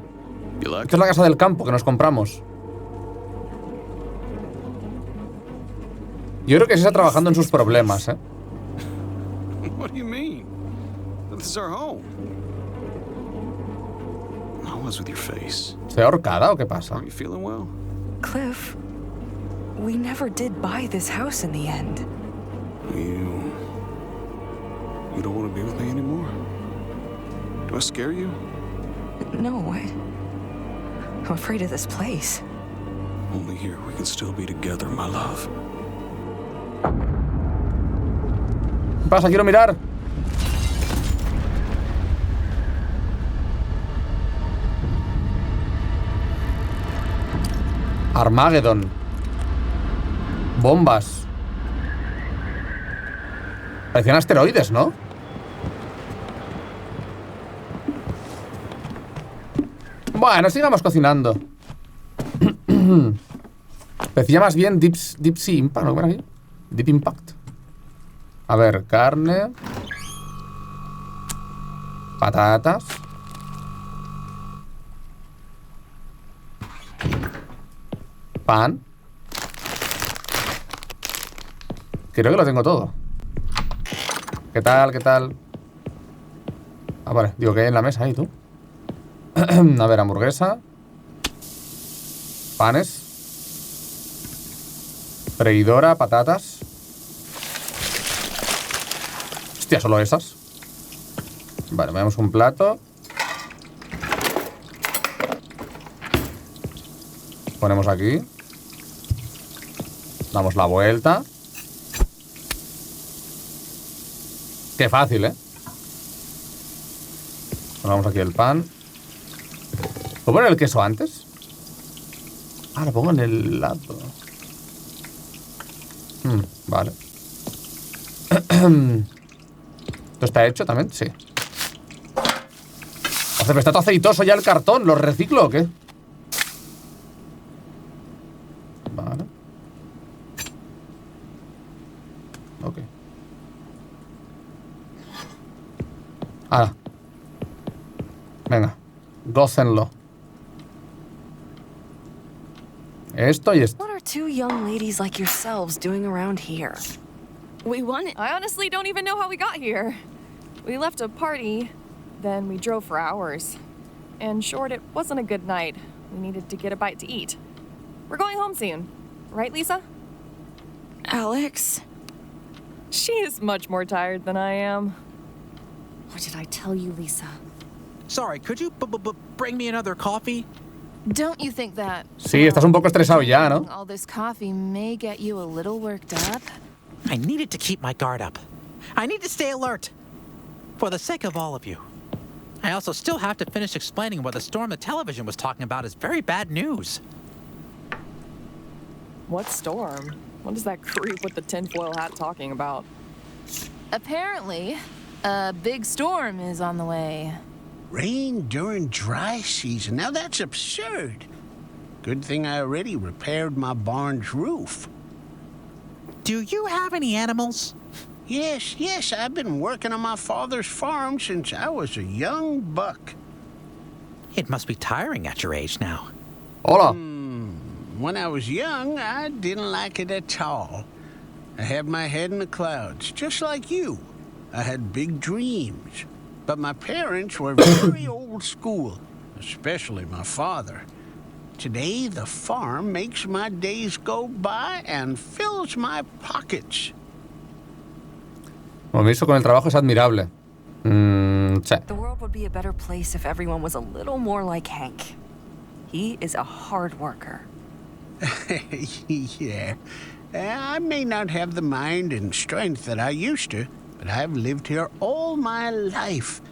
Esto es la casa del campo que nos compramos. Yo creo que se está trabajando en sus problemas, ¿eh? What do you mean? This is our home. How was with your face? ¿Se ha ahorcada o qué pasa? Are you feeling well? Cliff, we never did buy this house in the end. You don't want to be with me anymore? Do I scare you? No, I'm afraid of this place. Only here we can still be together, my love. ¿Qué pasa? Quiero mirar. Armageddon. Bombas. Parecían asteroides, ¿no? Bueno, sigamos cocinando. Decía más bien Deep Sea Impact, ¿no? ¿Cómo era aquí? Deep Impact. A ver, carne. Patatas. Pan. Creo que lo tengo todo. ¿Qué tal? ¿Qué tal? Ah, vale. Digo, que hay en la mesa ahí, tú. A ver, hamburguesa. Panes. Freidora, patatas. Hostia, solo esas. Vale, veamos un plato. Ponemos aquí. Damos la vuelta. Qué fácil, ¿eh? Ponemos aquí el pan. ¿Puedo poner el queso antes? Ah, lo pongo en el lado. Vale. ¿Esto está hecho también? Sí. O sea, está todo aceitoso ya el cartón. ¿Lo reciclo o qué? Vale. Ok. Ahora. Venga. Gócenlo. Esto y esto. What are two young ladies like yourselves doing around here? We won it. I honestly don't even know how we got here. We left a party, then we drove for hours. In short, it wasn't a good night. We needed to get a bite to eat. We're going home soon. Right, Lisa? Alex? She is much more tired than I am. What did I tell you, Lisa? Sorry, could you bring me another coffee? Don't you think that? Sí, estás un poco estresado ya, ¿no? All this coffee may get you a little worked up. I needed to keep my guard up. I need to stay alert. For the sake of all of you. I also still have to finish explaining why the storm the television was talking about is very bad news. What storm? What is that creep with the tinfoil hat talking about? Apparently, a big storm is on the way. Rain during dry season. Now that's absurd. Good thing I already repaired my barn's roof. Do you have any animals? Yes, I've been working on my father's farm since I was a young buck. It must be tiring at your age now. Hola. When I was young, I didn't like it at all. I had my head in the clouds, just like you. I had big dreams. But my parents were very old school, especially my father. Today, the farm makes my days go by and fills my pockets. Compromiso con el trabajo es admirable. Sí. The world would be a better place if everyone was a little more like Hank. He is a hard worker. Yeah. I may not have the mind and strength that I used to, but I've lived here all my life.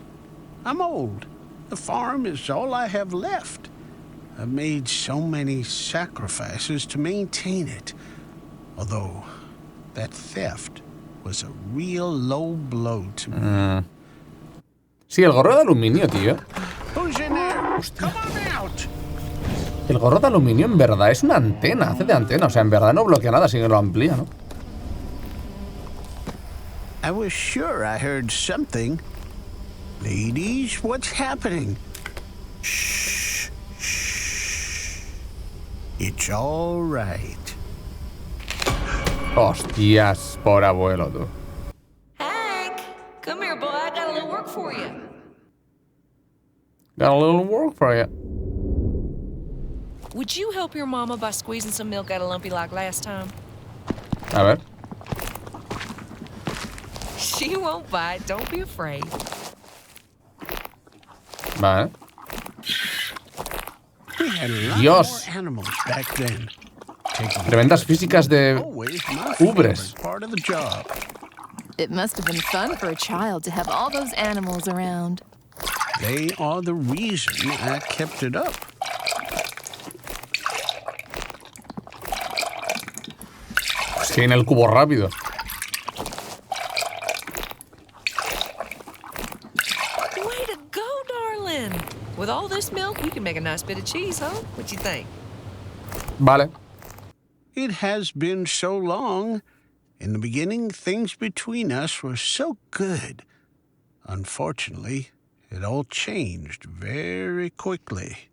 I'm old. The farm is all I have left. I've made so many sacrifices to maintain it. Although, that theft was a real low blow to me. Sí, el gorro de aluminio, tío. Who's in there? Come on out! El gorro de aluminio en verdad es una antena, hace de antena. O sea, en verdad no bloquea nada, sino que lo amplía, ¿no? I was sure I heard something. Ladies, what's happening? Shh. It's all right. Hostias, por abuelo, tú. Hank, come here, boy. I got a little work for you. Got a little work for you. Would you help your mama by squeezing some milk out of Lumpy like last time? A ver. She won't bite. Don't be afraid. Vale. We had a lot Dios. more animals back then. Tremendas físicas de Always my ubres. favorite part of the job. It must have been fun for a child to have all those animals around. They are the reason I kept it up. Sí, en el cubo rápido. Way to go, darling. With all this milk, you can make a nice bit of cheese, huh? What you think? Vale. It has been so long. In the beginning, things between us were so good. Unfortunately, it all changed very quickly.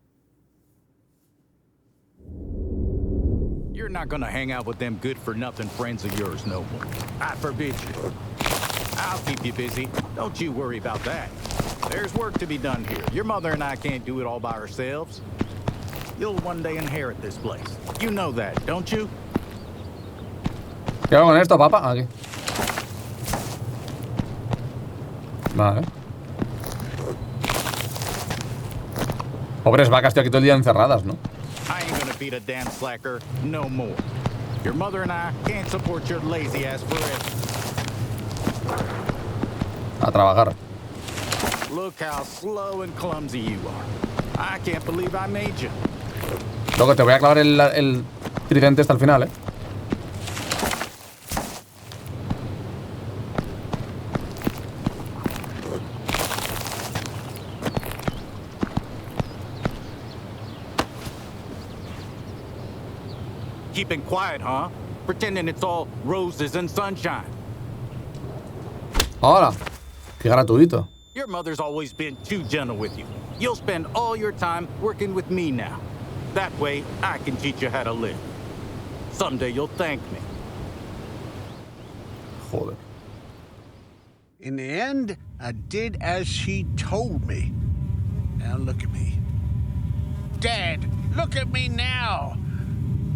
You're not gonna hang out with them good-for-nothing friends of yours no more. I forbid you. I'll keep you busy. Don't you worry about that. There's work to be done here. Your mother and I can't do it all by ourselves. You'll one day inherit this place. You know that, don't you? ¿Qué hago con esto, papá? Aquí. Vale. Pobres vacas, tío, aquí todo el día encerradas, ¿no? I ain't gonna beat a damn slacker no more. Your mother and I can't support your lazy ass forever. A trabajar. Look how slow and clumsy you are. I can't believe I made you. Luego te voy a clavar el tridente hasta el final, ¿eh? Keeping quiet, huh? Pretending it's all roses and sunshine. Hola. Qué gratuito. Your mother's always been too gentle with you. You'll spend all your time working with me now. That way, I can teach you how to live. Someday you'll thank me. Joder. In the end, I did as she told me. Now look at me. Dad, look at me now.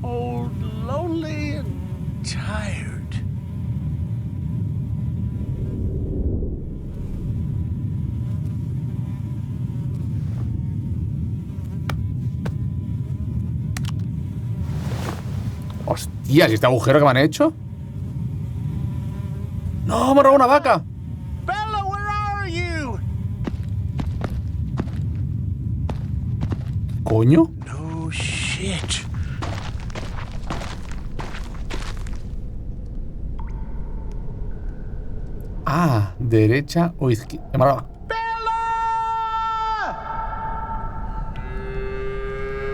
Old, lonely, and tired. Hostias, ¿y este agujero que me han hecho? ¡No! ¡Me robado una vaca! Bella, where are you? ¿Coño? No shit. Ah, derecha o izquierda.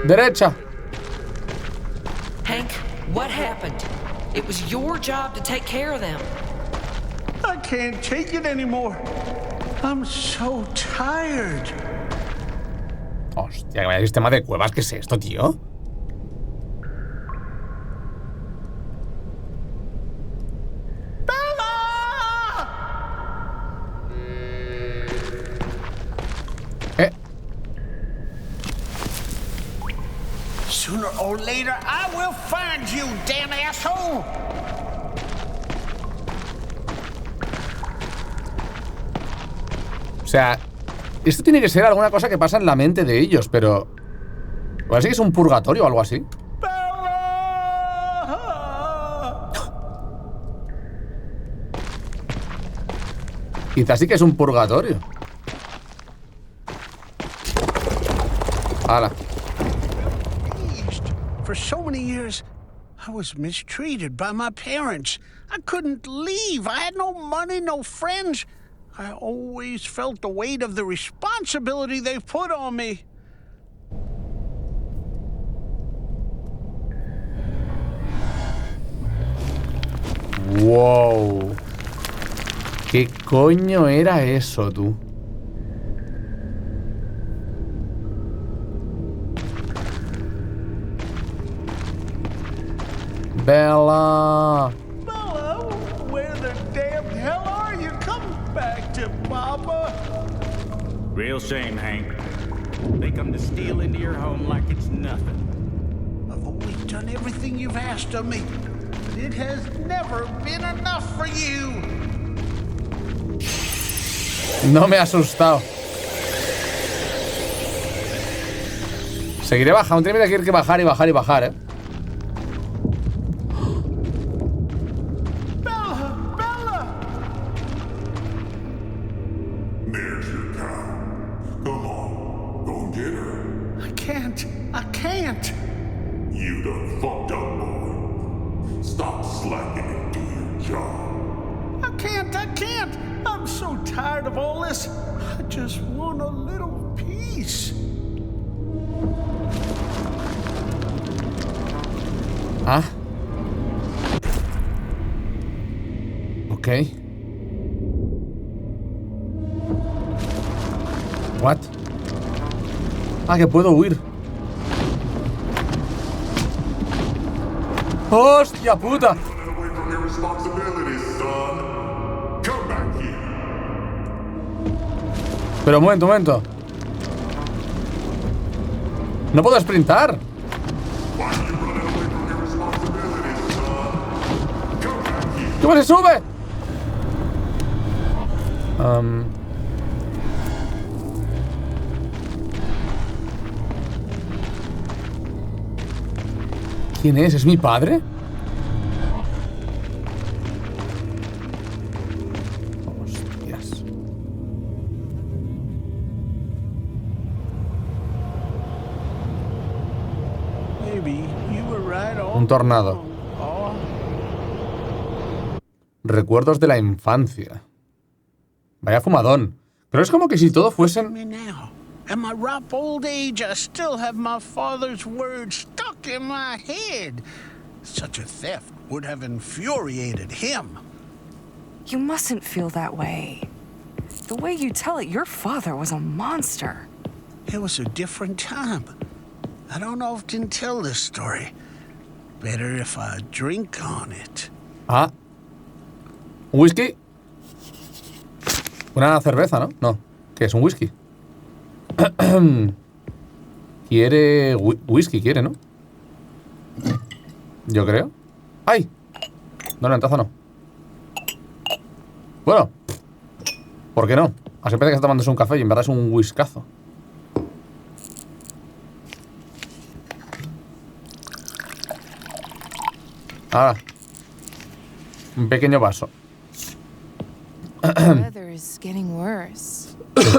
Derecha. Hank, what happened? It was your job to take care of them. I can't take it anymore. I'm so tired. Hostia, que vaya sistema de cuevas. ¿Qué es esto, tío? Sooner or later, I will find you, damn asshole! O sea, esto tiene que ser alguna cosa que pasa en la mente de ellos, pero... Parece que es un purgatorio o algo así. Quizás sí que es un purgatorio. ¡Hala! For so many years, I was mistreated by my parents. I couldn't leave. I had no money, no friends. I always felt the weight of the responsibility they put on me. ¡Wow! ¿Qué coño era eso, tú? Bella! Bella, where the damn hell are you? Come back to Papa. Real shame, Hank. They come to steal into your home like it's nothing. I've always done everything you've asked of me, but it has never been enough for you. No me ha asustado. Seguiré bajando. Tiene que ir que bajar y bajar y bajar, ¿eh? There's your cow. Come on, go get her. I can't. You done fucked up, boy. Stop slacking and do your job. I can't. I'm so tired of all this. I just want a little peace. Ah. Ok. What? Ah, que puedo huir. ¡Hostia puta! Pero un momento. No puedo sprintar. ¿Cómo se sube? ¿Quién es? ¿Es mi padre? Hostias. Un tornado. Recuerdos de la infancia. Vaya fumadón. Pero es como que si todo fuesen... At my rough old age, I still have my father's words stuck in my head. Such a theft would have infuriated him. You mustn't feel that way. The way you tell it, your father was a monster. It was a different time. I don't often tell this story. Better if I drink on it. Ah. ¿Un whisky? Una cerveza, ¿no? No. ¿Qué es? ¿Un whisky? Quiere... whisky quiere, ¿no? Yo creo. ¡Ay! No, en taza no. Bueno. ¿Por qué no? Así parece que está tomándose un café y en verdad es un whiskazo. Ahora. Un pequeño vaso. The weather is getting worse.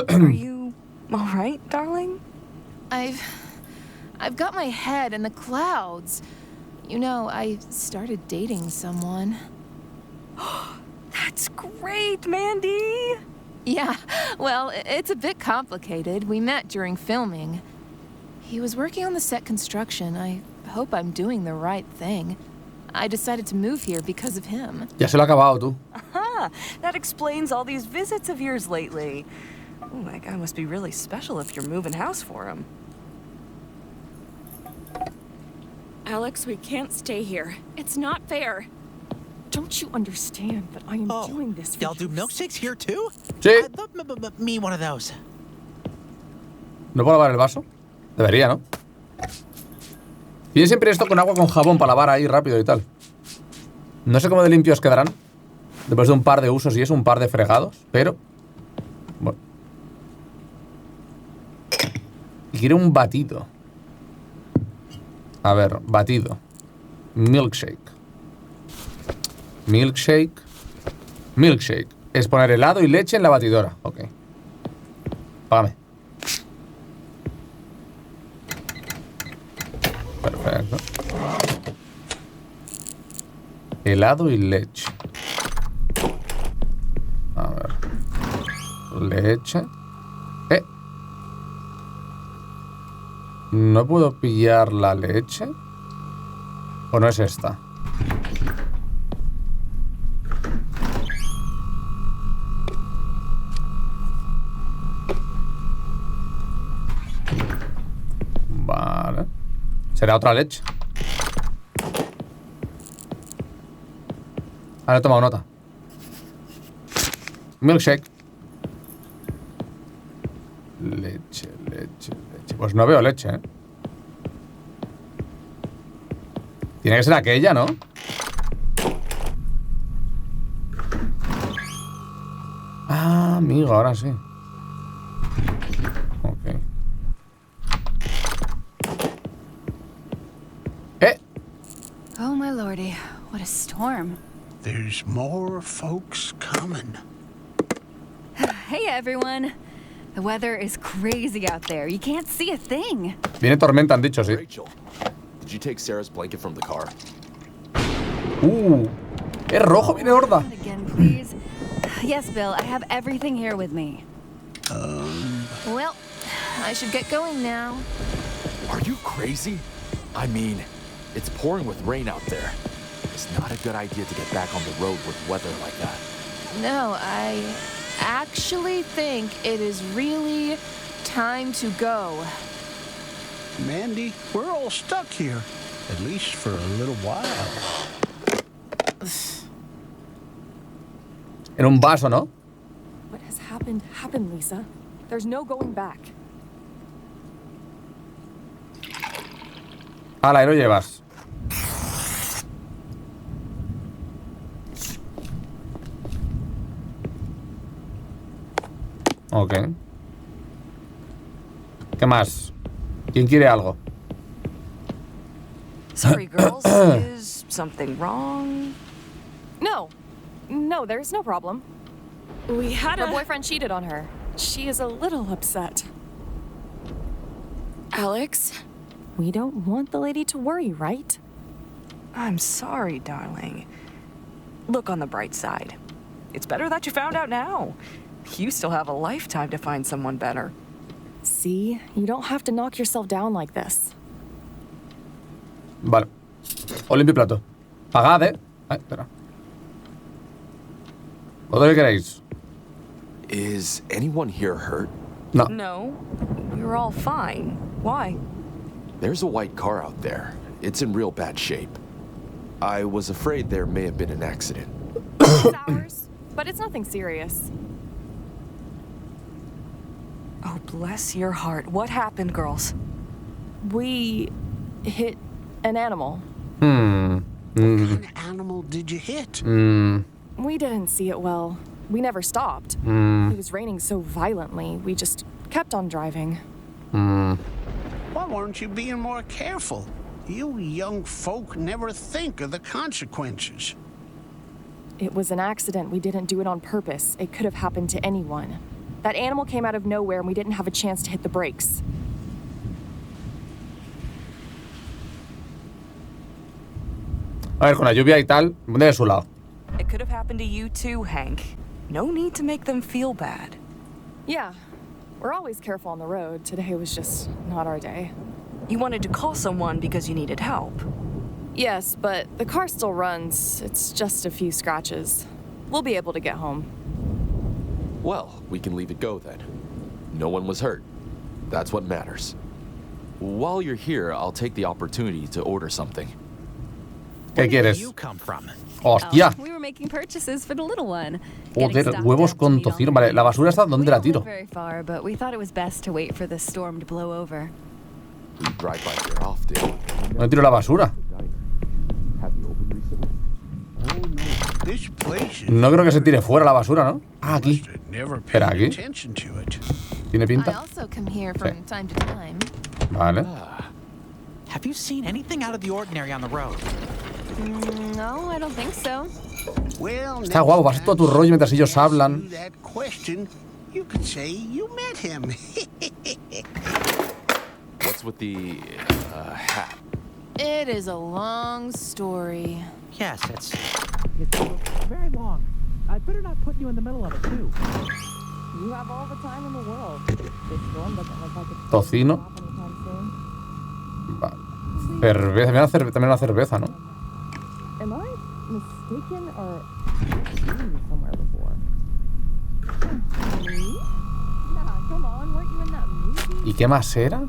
Are you all right, darling? I've got my head in the clouds. You know, I started dating someone. That's great, Mandy! Yeah, well, it's a bit complicated. We met during filming. He was working on the set construction. I hope I'm doing the right thing. I decided to move here because of him. Ya se lo ha acabado, tú. Aha! That explains all these visits of yours lately. Oh, that guy must be really special if you're moving house for him. Alex, we can't stay here. It's not fair. Don't you understand that I am doing this for Y'all do milkshakes here too? Sí. I'd love me one of those. ¿No puedo lavar el vaso? Debería, ¿no? Tiene siempre esto con agua con jabón para lavar ahí rápido y tal. No sé cómo de limpios quedarán después de un par de usos y es un par de fregados, pero... Bueno. Y quiero un batido. A ver, batido. Milkshake. Milkshake. Milkshake. Es poner helado y leche en la batidora. Ok. Págame. Perfecto. Helado y leche. A ver. Leche. ¿No puedo pillar la leche? ¿O no es esta? Vale. Será otra leche. Ahora he tomado nota. Milkshake. Leche. Pues no veo leche, ¿eh? Tiene que ser aquella, ¿no? Ah, amigo, ahora sí. Ok. my lordy, what a storm. There's more folks coming. Hey everyone. The weather is crazy out there. You can't see a thing. Viene tormenta, han dicho, sí. Rachel, did you take Sarah's blanket from the car? Es rojo, viene horda. Again, please. Yes, Bill, I have everything here with me. Well, I should get going now. Are you crazy? I mean, it's pouring with rain out there. It's not a good idea to get back on the road with weather like that. No, I actually think it is really time to go. Mandy, we're all stuck here. At least for a little while. En un vaso, ¿no? What has happened, Lisa. There's no going back. Hala, ahí lo llevas. Ok. ¿Qué más? ¿Quién quiere algo? Sorry, girls. Is something wrong? No, there's no problem. We had Her boyfriend cheated on her. She is a little upset. Alex? We don't want the lady to worry, right? I'm sorry, darling. Look on the bright side. It's better that you found out now. You still have a lifetime to find someone better. See? You don't have to knock yourself down like this. Vale. Os limpio plato. Pagad, ¿eh? Ay, espera. ¿Vosotros qué queréis? Is anyone here hurt? No. No, we're all fine. Why? There's a white car out there. It's in real bad shape. I was afraid there may have been an accident. It's ours, but it's nothing serious. Oh, bless your heart. What happened, girls? We hit an animal. What kind of animal did you hit? We didn't see it well. We never stopped. It was raining so violently, we just kept on driving. Why weren't you being more careful? You young folk never think of the consequences. It was an accident. We didn't do it on purpose. It could have happened to anyone. That animal came out of nowhere and we didn't have a chance to hit the brakes. A ver, con la lluvia y tal, de su lado. It could have happened to you too, Hank. No need to make them feel bad. Yeah, we're always careful on the road. Today was just not our day. You wanted to call someone because you needed help. Yes, but the car still runs. It's just a few scratches. We'll be able to get home. Well, we can leave it go then. No one was hurt. That's what matters. While you're here, I'll take the opportunity to order something. ¿Qué quieres? You come from? ¡Hostia! We were making purchases for the little one. Joder, huevos con tocino. Vale, la basura está, ¿dónde la tiro? Very far, but we thought it was best to wait for the storm to blow over. We drive by here often. ¿Dónde tiro la basura? No creo que se tire fuera la basura, ¿no? Ah, aquí. Espera, aquí. ¿Tiene I pinta? also come here from time to time. Vale. Have you seen anything out of the ordinary on the road? No, I don't think so. Está guapo, vas tú a tu rollo mientras ellos hablan. You could say you met him. What's with the hat? It is a long story. Yes, it's very long. I'd better not put you in the middle of it, too. You have all the time in the world. This storm doesn't look like it's Tocino. Va. Cerveza, también una cerveza, ¿no? Am I mistaken or I've seen you somewhere before? Me? Nah, come on, weren't you in that movie? ¿Y qué más era?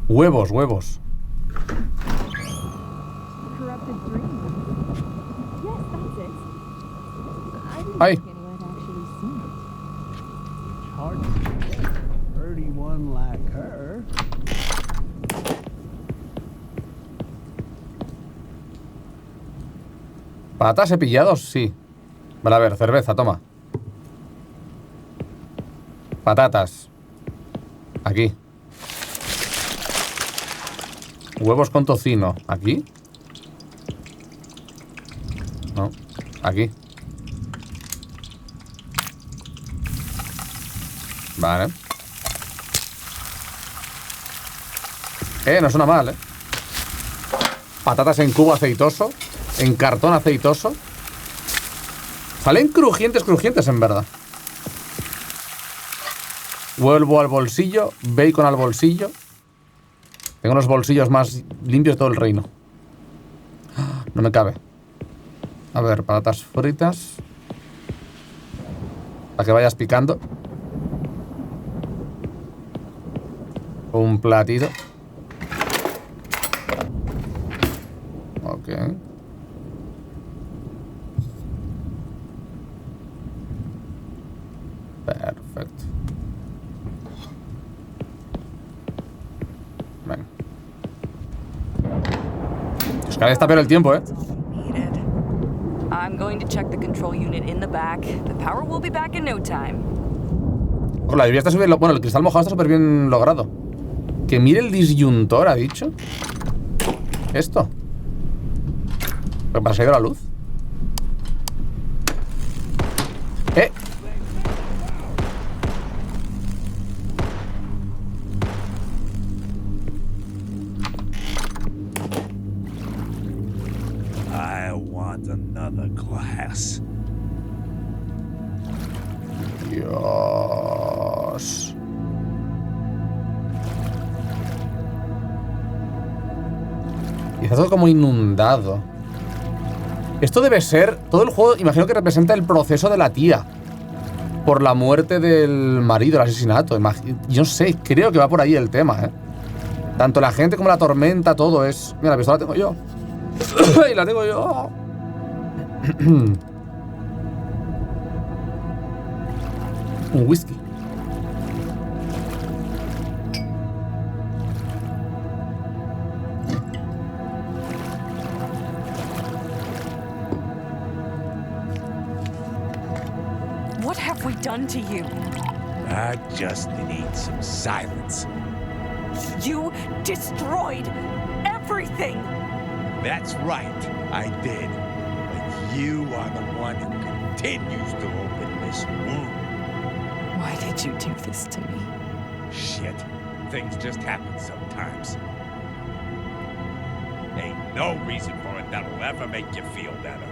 Huevos, huevos. Corrupted dream. Yes, that's it. I didn't Ay. think anyone had actually seen it. It's hard to get a pretty one like her. ¿Patatas cepillados? Sí. Vale, a ver, cerveza, toma. Patatas. Aquí. Huevos con tocino. ¿Aquí? Aquí. Vale. No suena mal, Patatas en cubo aceitoso. En cartón aceitoso. Salen crujientes, en verdad. Vuelvo al bolsillo. Bacon al bolsillo. Tengo los bolsillos más limpios de todo el reino. No me cabe. A ver, patatas fritas. Para que vayas picando. Un platito. Ok. Perfecto. Venga. Es que está peor el tiempo, I'm going to check the control unit in the back. The power will be back in no time. La lluvia está súper... Bueno, el cristal mojado está súper bien logrado. Que mire el disyuntor, ha dicho. Esto. ¿Pero para salir la luz? I want another glass. Dios. Y está todo como inundado. Esto debe ser... Todo el juego, imagino que representa el proceso de la tía. Por la muerte del marido, el asesinato. Yo no sé, creo que va por ahí el tema, Tanto la gente como la tormenta, todo es... Mira, la pistola la tengo yo. Y la tengo yo. Un whisky. What have we done to you? I just need some silence. You destroyed everything! That's right, I did. But you are the one who continues to open this wound. Why did you do this to me? Shit. Things just happen sometimes. Ain't no reason for it that'll ever make you feel better.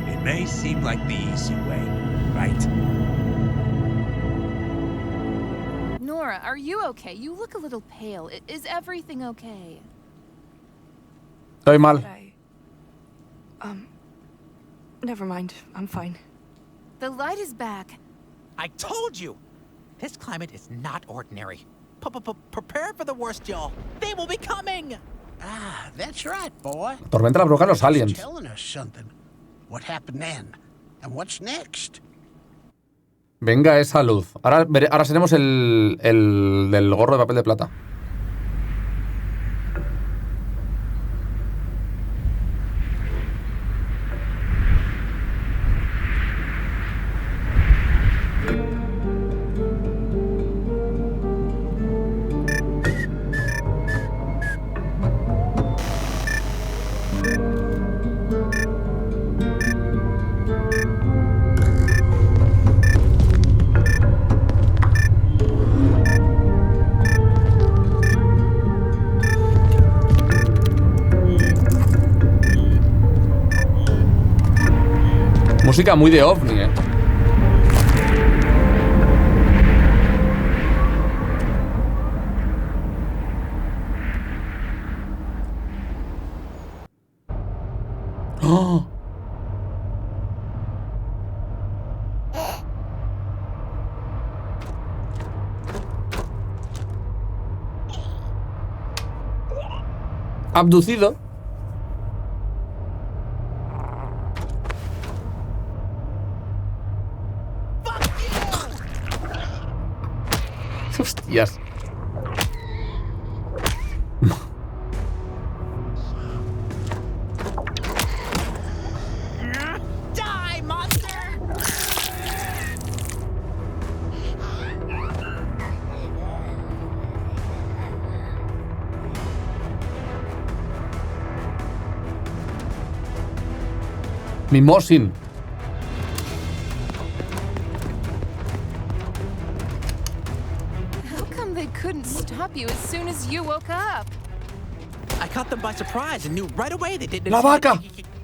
It may seem like the easy way, right? Nora, are you okay? You look a little pale. Is everything okay? Estoy mal. Never mind. I'm fine. The light is back. I told you! This climate is not ordinary. Prepare for the worst, y'all. They will be coming! Ah, that's right, boy. Tormenta la provocan los aliens. Telling us something. What happened then? And what's next? Venga esa luz. Ahora seremos el del gorro de papel de plata. Música muy de ovni, ¡Oh! Abducido. Hostias. Die, monster! Mi Mosin. How come they couldn't stop you as soon as you woke up? I caught them by surprise and knew right away they didn't La vaca.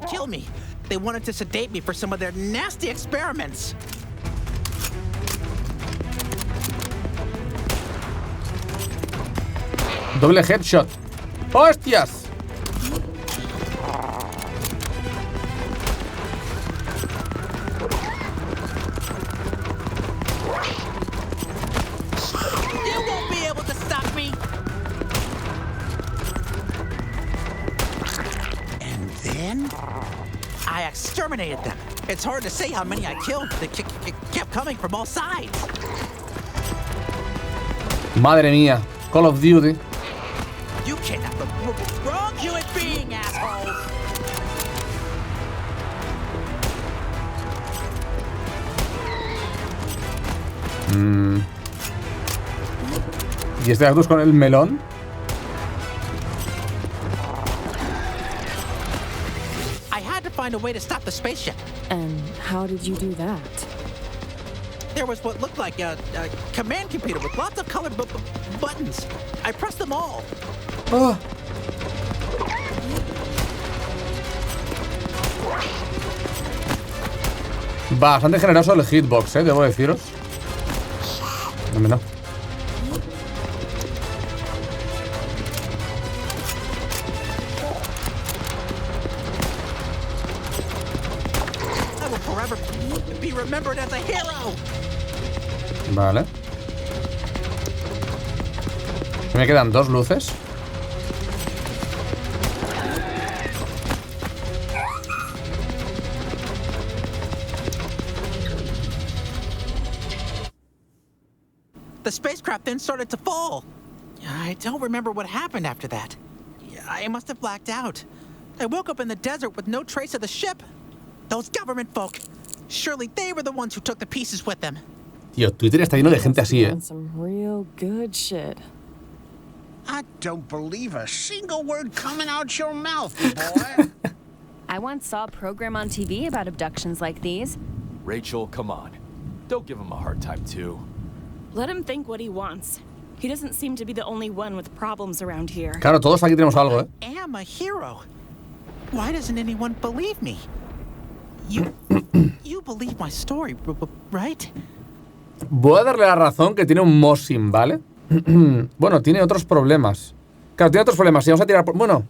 kill me. They wanted to sedate me for some of their nasty experiments. Doble headshot. ¡Hostias! You won't be able to stop me. And then I exterminated them. It's hard to say how many I killed. They kept coming from all sides. Madre mía. Call of Duty. You kidnapped the wrong human being, asshole. ¿Y este Actus con el melón? I had to find a way to stop the spaceship. And how did you do that? There was what looked like a command computer with lots of colored buttons. I pressed them all. Oh. Bastante generoso el hitbox, debo deciros. No. I will forever be remembered as a hero. Vale. Me quedan 2 luces. The spacecraft then started to fall. I don't remember what happened after that. I must have blacked out. I woke up in the desert with no trace of the ship. Those government folk. Surely they were the ones who took the pieces with them. Tío, Twitter está lleno de gente así, Some real good shit. I don't believe a single word coming out your mouth, boy. I once saw a program on TV about abductions like these. Rachel, come on. Don't give him a hard time, too. Let him think what he wants. He doesn't seem to be the only one with problems around here. Claro, todos aquí tenemos algo, I am a hero. Why doesn't anyone believe me? You believe my story, right? Voy a darle la razón que tiene un Mosin, ¿vale? Bueno, tiene otros problemas. Claro, tiene otros problemas. Si vamos a tirar por... Bueno,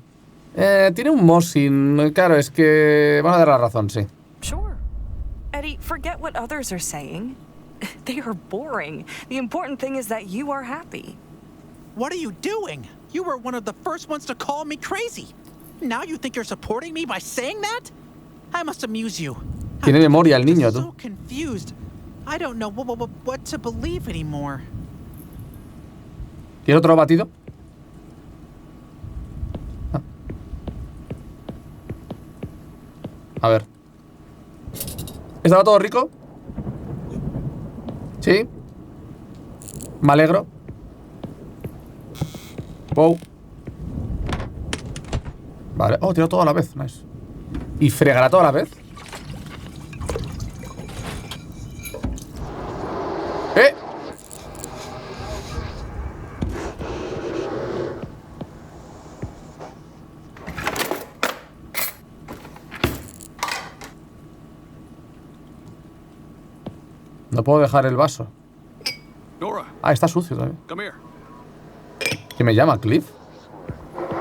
tiene un Mosin. Claro, es que... Vamos a dar la razón, sí. Sure. Eddie, forget what others are saying. They are boring. The important thing is that you are happy. What are you doing? You were one of the first ones to call me crazy. Now you think you're supporting me by saying that? I must amuse you. Tiene memoria el niño, I'm so tú. confused. I don't know what to believe anymore. ¿Quieres otro batido? Ah. A ver. ¿Estaba todo rico? Sí. Me alegro. Wow. Vale. Oh, tiro todo a la vez. Nice. ¿Y fregará todo a la vez? ¡Eh! No puedo dejar el vaso. Nora. Ah, está sucio también. Come here. ¿Quién me llama? ¿Cliff?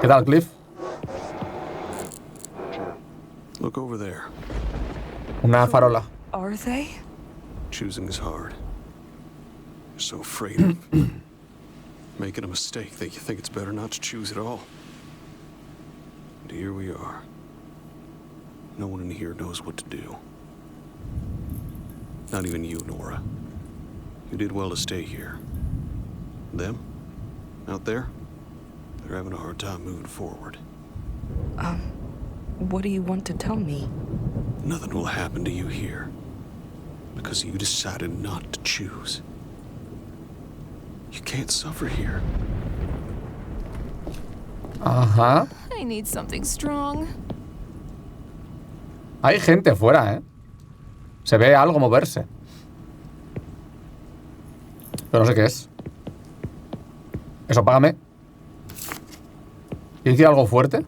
¿Qué tal, Cliff? Look over there. Una farola. Are they? Choosing is hard. You're so afraid of making a mistake that you think it's better not to choose at all. And here we are. No one in here knows what to do. Not even you, Nora. You did well to stay here. Them? Out there? They're having a hard time moving forward. What do you want to tell me? Nothing will happen to you here. Because you decided not to choose. You can't suffer here. Ajá. I need something strong. Hay gente fuera, ¿eh? Se ve algo moverse. Pero no sé qué es. Eso, apágame. ¿Quiere decir algo fuerte?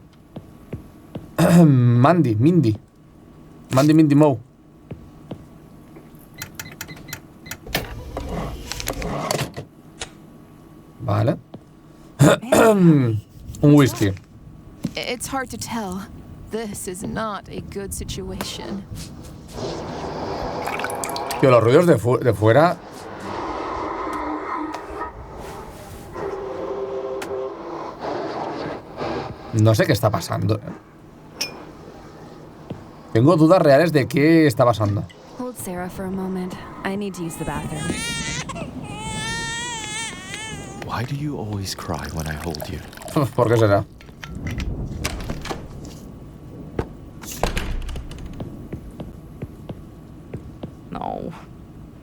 Mindy Moe. Vale. Un whisky. It's hard to tell. This is not a good situation. Tío, los ruidos de fuera. No sé qué está pasando. Tengo dudas reales de qué está pasando. Hold Sarah for a moment. I need to use the bathroom. Why do you always cry when I hold you? ¿Por qué será? No.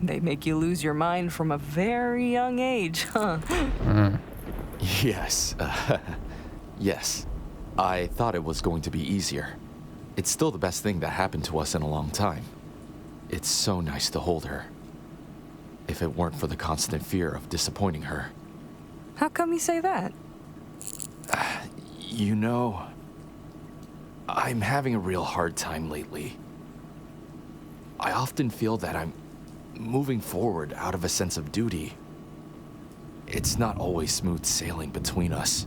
They make you lose your mind from a very young age, huh? Yes. Yes. I thought it was going to be easier. It's still the best thing that happened to us in a long time. It's so nice to hold her. If it weren't for the constant fear of disappointing her. How come you say that? You know, I'm having a real hard time lately. I often feel that I'm moving forward out of a sense of duty. It's not always smooth sailing between us.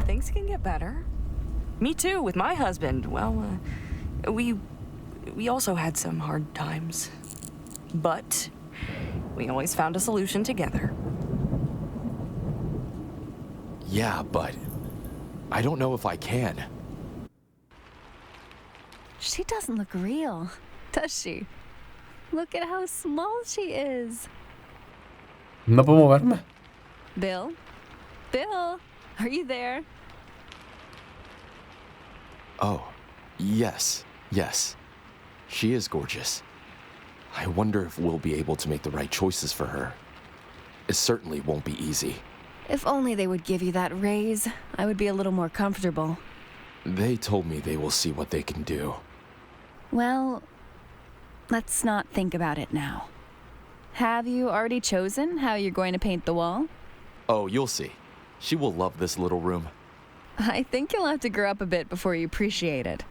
Things can get better. Me too, with my husband. Well, we also had some hard times. But we always found a solution together. Yeah, but I don't know if I can. She doesn't look real, does she? Look at how small she is. No puedo moverme. Bill? Bill? Are you there? Oh, yes. She is gorgeous. I wonder if we'll be able to make the right choices for her. It certainly won't be easy. If only they would give you that raise, I would be a little more comfortable. They told me they will see what they can do. Well, let's not think about it now. Have you already chosen how you're going to paint the wall? Oh, you'll see. She will love this little room. I think you'll have to grow up a bit before you appreciate it.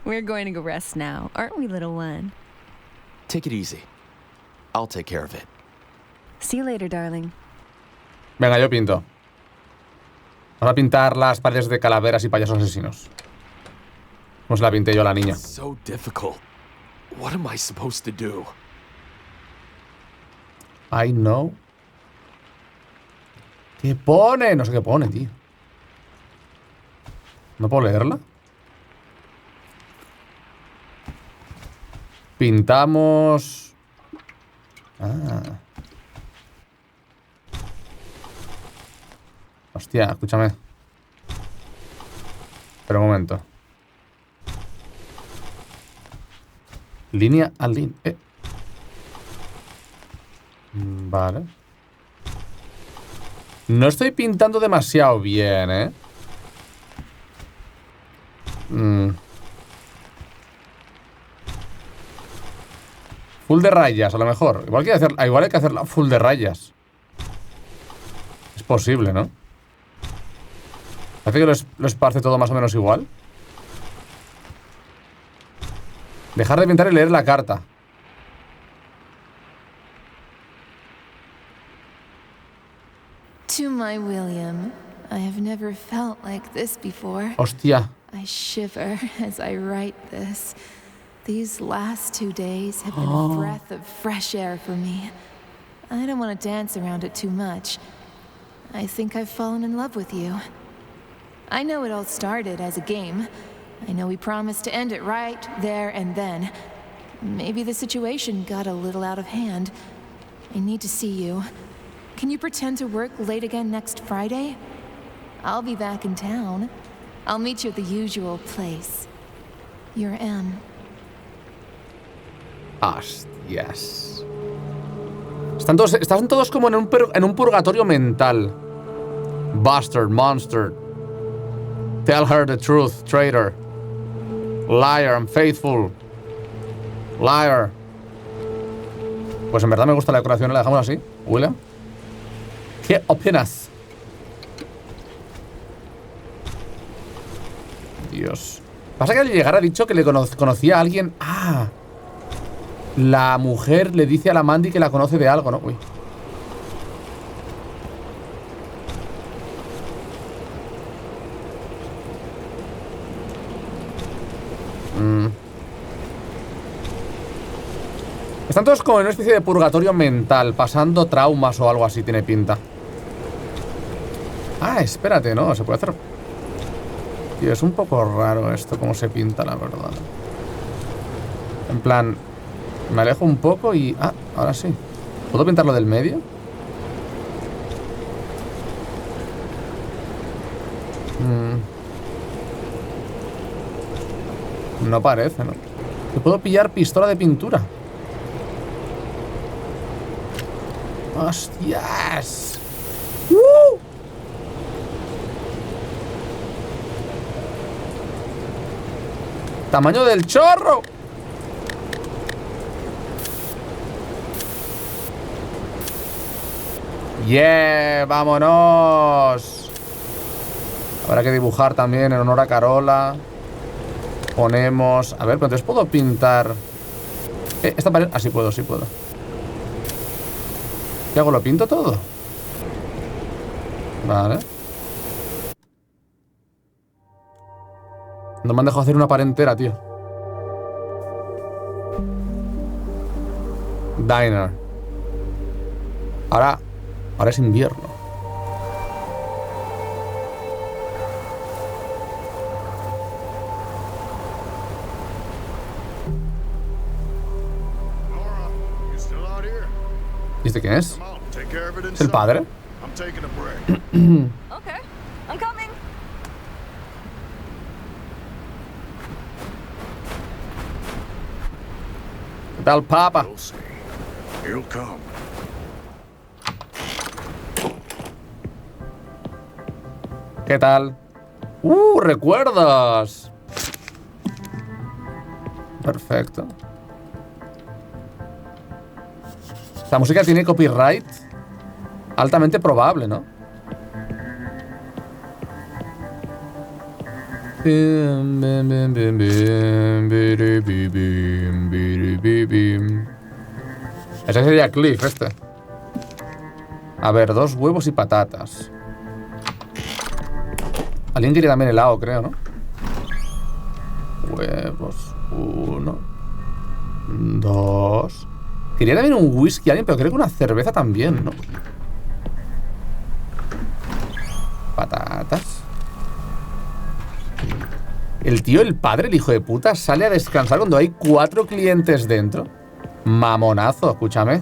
We're going to go rest now, aren't we, little one? Take it easy. I'll take care of it. See you later, darling. Venga, yo pinto. Vamos a pintar las paredes de calaveras y payasos asesinos. Como se la pinté yo a la niña. So difficult. What am I supposed to do? I know. ¿Qué pone? No sé qué pone, tío. ¿No puedo leerla? Pintamos... Ah. Hostia, escúchame. Espera un momento. Línea a línea. Vale. No estoy pintando demasiado bien, ¿eh? Full de rayas, a lo mejor. Igual hay que hacerla full de rayas. Es posible, ¿no? Parece que lo esparce todo más o menos igual. Dejar de pintar y leer la carta. To my William, I have never felt like this before. Hostia. I shiver as I write this. These last 2 days have been a breath of fresh air for me. I don't want to dance around it too much. I think I've fallen in love with you. I know it all started as a game. I know we promised to end it right there and then. Maybe the situation got a little out of hand. I need to see you. Can you pretend to work late again next Friday? I'll be back in town. I'll meet you at the usual place. Your M. Hostias. Están todos como en un purgatorio mental. Bastard, monster. Tell her the truth, traitor. Liar, unfaithful. Liar. Pues en verdad me gusta la decoración, la dejamos así. William, ¿qué opinas? Dios. Pasa que al llegar ha dicho que le conocía a alguien. Ah. La mujer le dice a la Mandy que la conoce de algo, ¿no? Uy. Están todos como en una especie de purgatorio mental, pasando traumas o algo así, tiene pinta. Ah, espérate, ¿no? Se puede hacer... Tío, es un poco raro esto, cómo se pinta, la verdad. En plan, me alejo un poco y... Ah, ahora sí. ¿Puedo pintarlo del medio? No parece, ¿no? ¿Que puedo pillar pistola de pintura? ¡Hostias! ¡Tamaño del chorro! ¡Yeah! ¡Vámonos! Habrá que dibujar también en honor a Carola. Ponemos... A ver, pero entonces puedo pintar... esta pared... Ah, sí puedo, sí puedo. ¿Qué hago? ¿Lo pinto todo? Vale. No me han dejado hacer una pared entera, tío. Diner. Ahora es invierno. ¿Y este quién es? ¿Es el padre? Okay, I'm coming. ¿Qué tal, papa? ¿Qué tal? ¡Recuerdos! Perfecto. La música tiene copyright altamente probable, ¿no? Ese sería Cliff, este. A ver, 2 huevos y patatas. Alguien quería también helado, creo, ¿no? Huevos. 1 2. Quería también un whisky alguien, pero creo que una cerveza también, ¿no? Patatas. El tío, el padre, el hijo de puta, sale a descansar cuando hay 4 clientes dentro. Mamonazo, escúchame.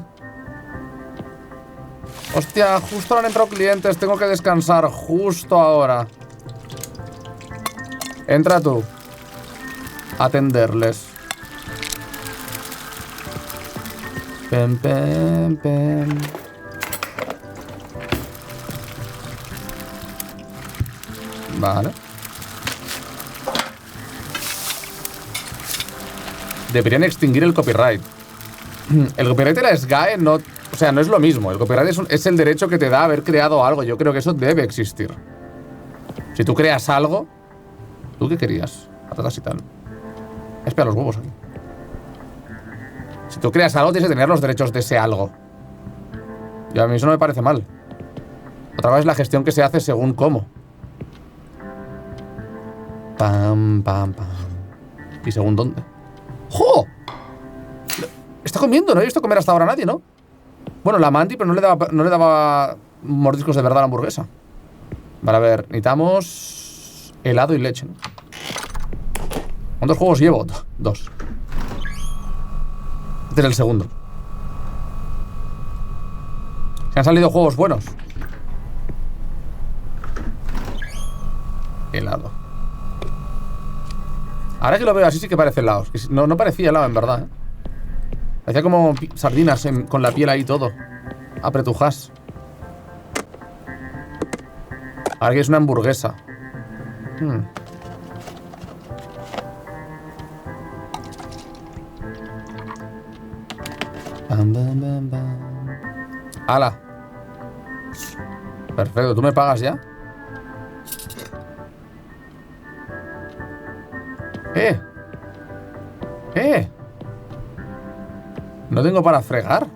Hostia, justo no han entrado clientes. Tengo que descansar justo ahora. Entra tú. Atenderles. Pem, pem, pem. Vale. Deberían extinguir el copyright. El copyright de la SGAE no... O sea, no es lo mismo. El copyright es el derecho que te da haber creado algo. Yo creo que eso debe existir. Si tú creas algo... ¿Tú qué querías? Patatas y tal. Espera los huevos aquí. Si tú creas algo, tienes que tener los derechos de ese algo. Y a mí eso no me parece mal. Otra vez la gestión que se hace según cómo. Pam, pam, pam. ¿Y según dónde? ¡Jo! Está comiendo, no he visto comer hasta ahora a nadie, ¿no? Bueno, la Mandy, pero no le daba mordiscos de verdad a la hamburguesa. Vale, a ver, necesitamos helado y leche, ¿no? ¿Cuántos juegos llevo? 2. Este es el segundo. Se han salido juegos buenos. Helado. Ahora que lo veo así sí que parece helado. No parecía helado en verdad, ¿eh? Parecía como sardinas con la piel ahí todo. Apretujas. Ahora que es una hamburguesa. Bam, bam, bam, bam. ¡Hala! Perfecto, ¿tú me pagas ya? No tengo para fregar.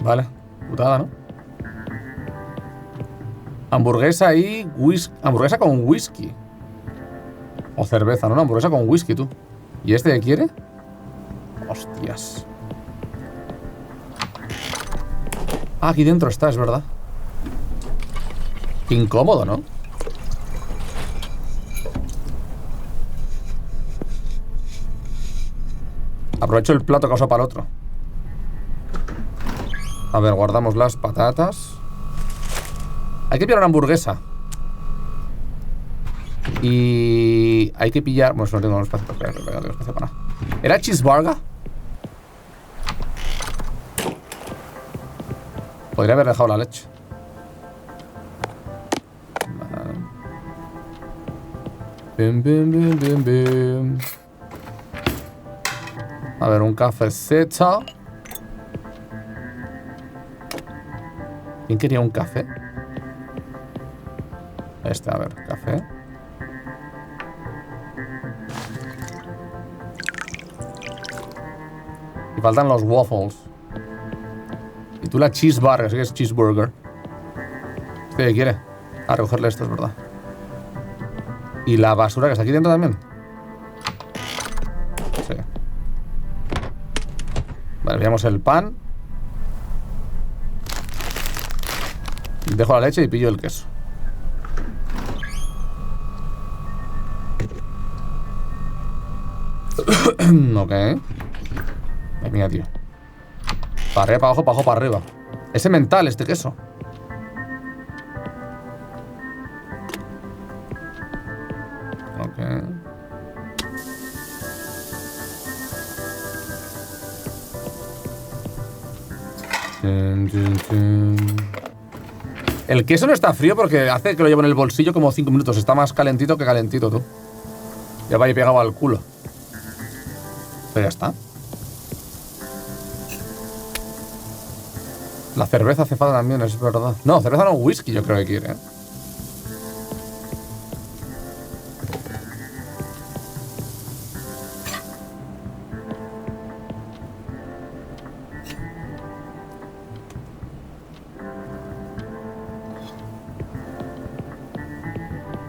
Vale, putada, ¿no? Hamburguesa y whisky. Hamburguesa con whisky. O cerveza, ¿no? Una hamburguesa con whisky, tú. ¿Y este qué quiere? Hostias. Ah, aquí dentro está, es verdad. Qué incómodo, ¿no? Aprovecho el plato que uso para el otro. A ver, guardamos las patatas. Hay que pillar una hamburguesa. Y hay que pillar... Bueno, no tengo espacio para nada. ¿Era cheeseburger? Podría haber dejado la leche. Vale. Bim, bim, bim, bim, bim. A ver, un cafecito. ¿Quién quería un café? Este, a ver, café. Y faltan los waffles. Y tú la cheeseburger, sí que es cheeseburger. ¿Este qué quiere? A recogerle esto, es verdad. Y la basura que está aquí dentro también. Sí. Vale, veamos el pan. Dejo la leche y pillo el queso. Ok. Ay, mira, tío. Para arriba, para abajo, para abajo, para arriba. Es mental este queso. Ok. El queso no está frío porque hace que lo llevo en el bolsillo como 5 minutos. Está más calentito que calentito, tú. Ya va ahí pegado al culo. Pero ya está. La cerveza hace falta también, es verdad. No, cerveza no, whisky yo creo que quiere, ¿eh?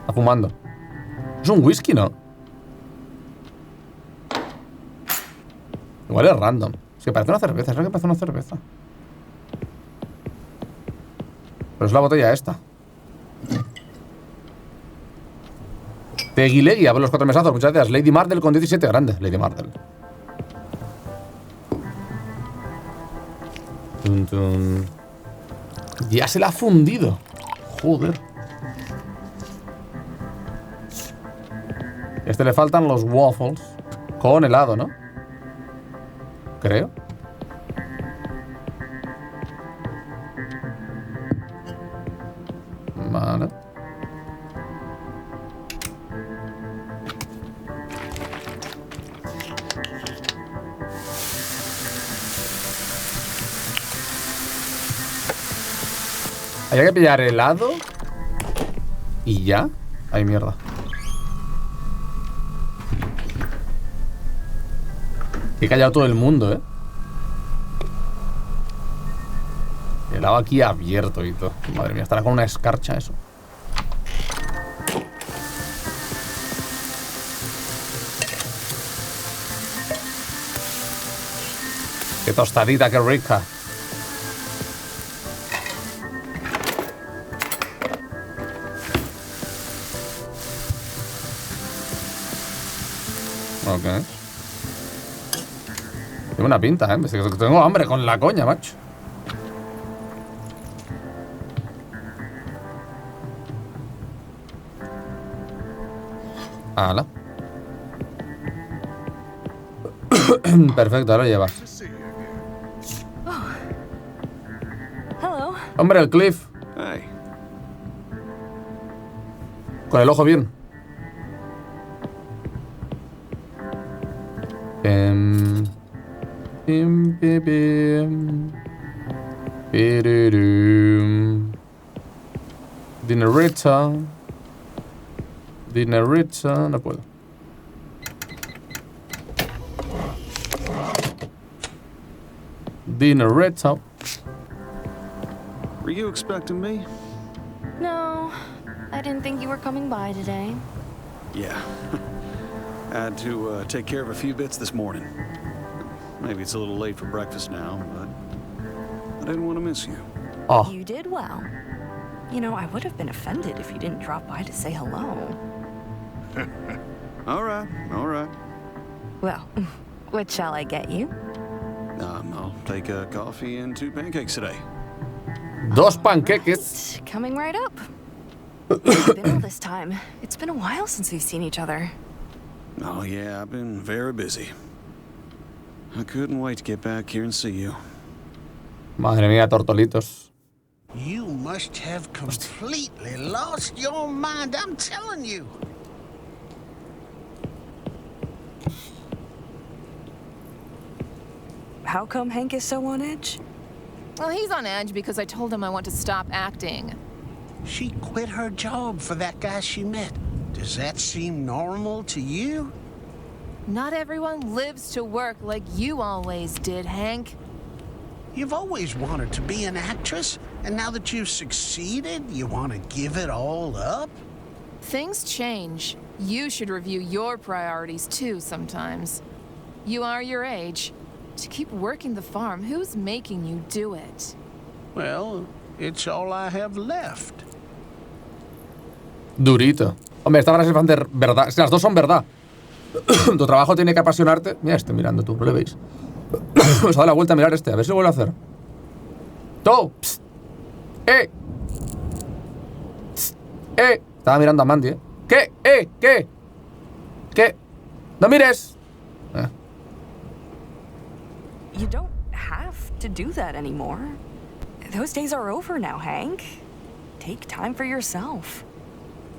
Está fumando. Es un whisky, ¿no? Igual es random. Es que parece una cerveza, es lo que parece una cerveza. Pero es la botella esta. Teguilegui, a ver los 4 mesazos. Muchas gracias. Lady Mardell con 17 grande. Lady Mardell. Tun, tun. Ya se la ha fundido. Joder. A este le faltan los waffles. Con helado, ¿no? Creo. Vale. Hay que pillar helado. Y ya. Ay, mierda. He callado todo el mundo, ¿eh? El helado aquí abierto y todo. Madre mía, estará con una escarcha eso. Qué tostadita, qué rica. Ok. Tengo una pinta, ¿eh? Tengo hambre con la coña, macho. Hala. Perfecto, ahora lo llevas. Hello. Hombre, el Cliff. Hey. Con el ojo bien. Dinerita. No puedo. Dinerita. Were you expecting me? No, I didn't think you were coming by today. Yeah. I had to take care of a few bits this morning. Maybe it's a little late for breakfast now, but I didn't want to miss you. Oh. You did well. You know, I would have been offended if you didn't drop by to say hello. All right. Well, what shall I get you? I'll take a coffee and 2 pancakes today. Dos panqueques. Coming right up. Where's you been all this time? It's been a while since we've seen each other. Oh, yeah, I've been very busy. I couldn't wait to get back here and see you. Madre mía, tortolitos. You must have completely lost your mind, I'm telling you. How come Hank is so on edge? Well, he's on edge because I told him I want to stop acting. She quit her job for that guy she met. Does that seem normal to you? Not everyone lives to work like you always did, Hank. You've always wanted to be an actress, and now that you've succeeded, you want to give it all up? Things change. You should review your priorities too sometimes. You are your age. To keep working the farm, who's making you do it? Well, it's all I have left. Durito. Hombre, esta frase es de verdad. Las dos son verdad. Tu trabajo tiene que apasionarte. Mira, estoy mirando tú, ¿no le veis? Vamos a dar la vuelta a mirar este, a ver si lo vuelve a hacer. ¡Tú! Psst. Psst. Estaba mirando a Mandy, ¿eh? ¿Qué? ¿Qué? ¿Qué? ¡No mires! You don't have to do that anymore. Those days are over now, Hank. Take time for yourself.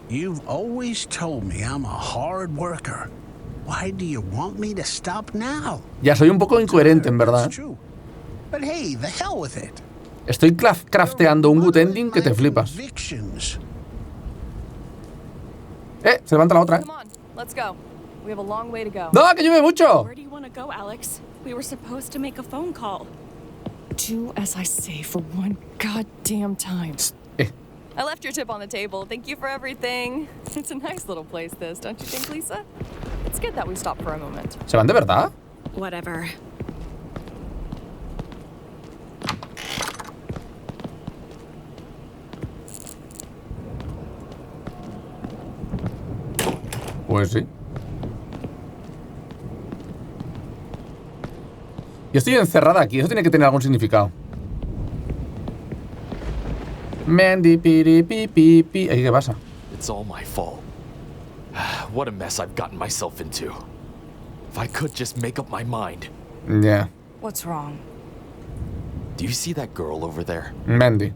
You've always told me I'm a hard worker. Why do you want me to stop now? Ya soy un poco incoherente, en verdad. But hey, the hell with it. Estoy crafteando un good ending que te flipas. Se levanta la otra, Come on, let's go. We have a long way to go. ¡No, que llueve mucho! Where do you want to go, Alex? We were supposed to make a phone call. Do as I say for one goddamn time. I left your tip on the table. Thank you for everything. It's a nice little place, this, don't you think, Lisa? It's good that we stopped for a moment. ¿Se van de verdad? Whatever. Pues sí. Yo estoy encerrada aquí. Eso tiene que tener algún significado. Mandy, piri, pi, pi, pi. ¿Qué pasa? It's all my fault. What a mess I've gotten myself into. If I could just make up my mind. Yeah. What's wrong? Do you see that girl over there? Mandy.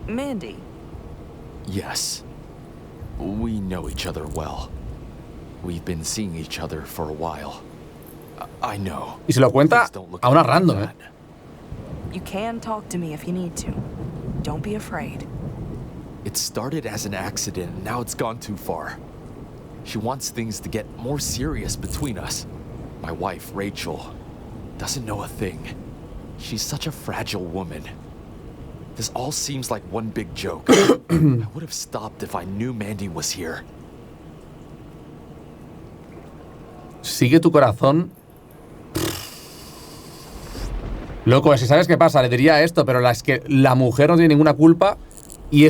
Mandy. Yes. We know each other well. We've been seeing each other for a while. I know. Y se lo cuenta a una random, You can talk to me if you need to. Don't be afraid. It started as an accident, and now it's gone too far. She wants things to get more serious between us. My wife, Rachel, doesn't know a thing. She's such a fragile woman. This all seems like one big joke. I would have stopped if I knew Mandy was here. Sigue tu corazón. Loco, si sabes qué pasa, le diría esto, pero es que la mujer no tiene ninguna culpa y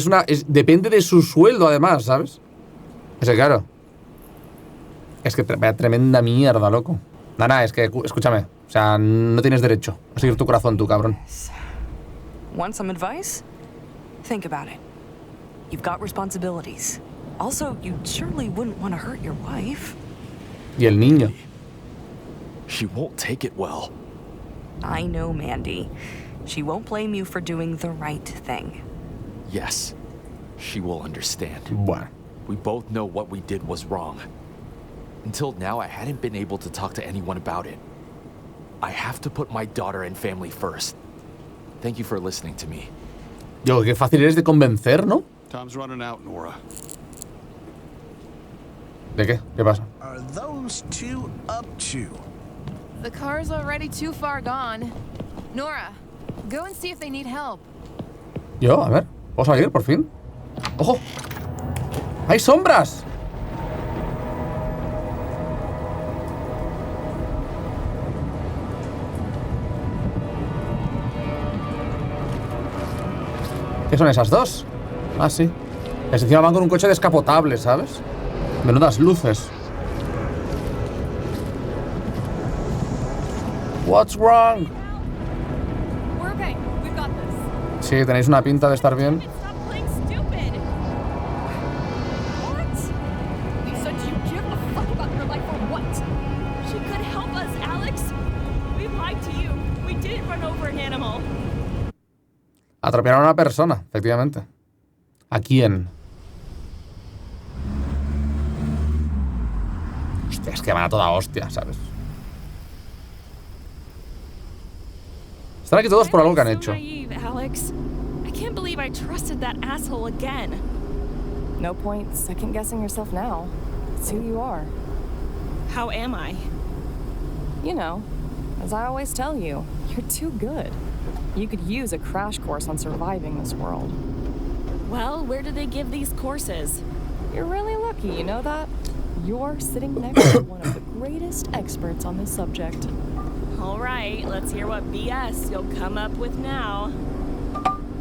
depende de su sueldo, además, ¿sabes? Es que claro. Es que tremenda mierda, loco. Nada, es que, escúchame, o sea, no tienes derecho a seguir tu corazón, tú, cabrón. Want some advice? Think about it. You've got responsibilities. Also, you surely wouldn't want to hurt your wife. Y el niño. She won't take it well. I know Mandy. She won't blame you for doing the right thing. Yes, she will understand. Bueno. We both know what we did was wrong. Until now, I hadn't been able to talk to anyone about it. I have to put my daughter and family first. Thank you for listening to me. Yo, qué fácil eres de convencer, ¿no? Time's running out, Nora. ¿De qué? ¿Qué pasa? Are those two up to? The car's already too far gone. Nora, go and see if they need help. Yo, a ver. ¿Puedo salir, por fin? ¡Ojo! ¡Hay sombras! ¿Qué son esas dos? Ah, sí. Es encima van con un coche descapotable, ¿sabes? Menudas luces. What's wrong? We're okay. We've got this. Sí, tenéis una pinta de estar bien. Stop playing stupid. What? Lisa, do you give a fuck about her life or what? She could help us, Alex. We lied to you. We didn't run over an animal. Atropellaron a una persona, efectivamente. ¿A quién? Hostia, es que van a toda hostia, ¿sabes? Están aquí todos por algo que han hecho. Naive, Alex. I can't believe I trusted that asshole again. No point second guessing yourself now. It's who you are. How am I? You know, as I always tell you, you're too good. You could use a crash course on surviving this world. Well, where do they give these courses? You're really lucky, you know that? You're sitting next to one of the greatest experts on this subject. All right, let's hear what BS you'll come up with now.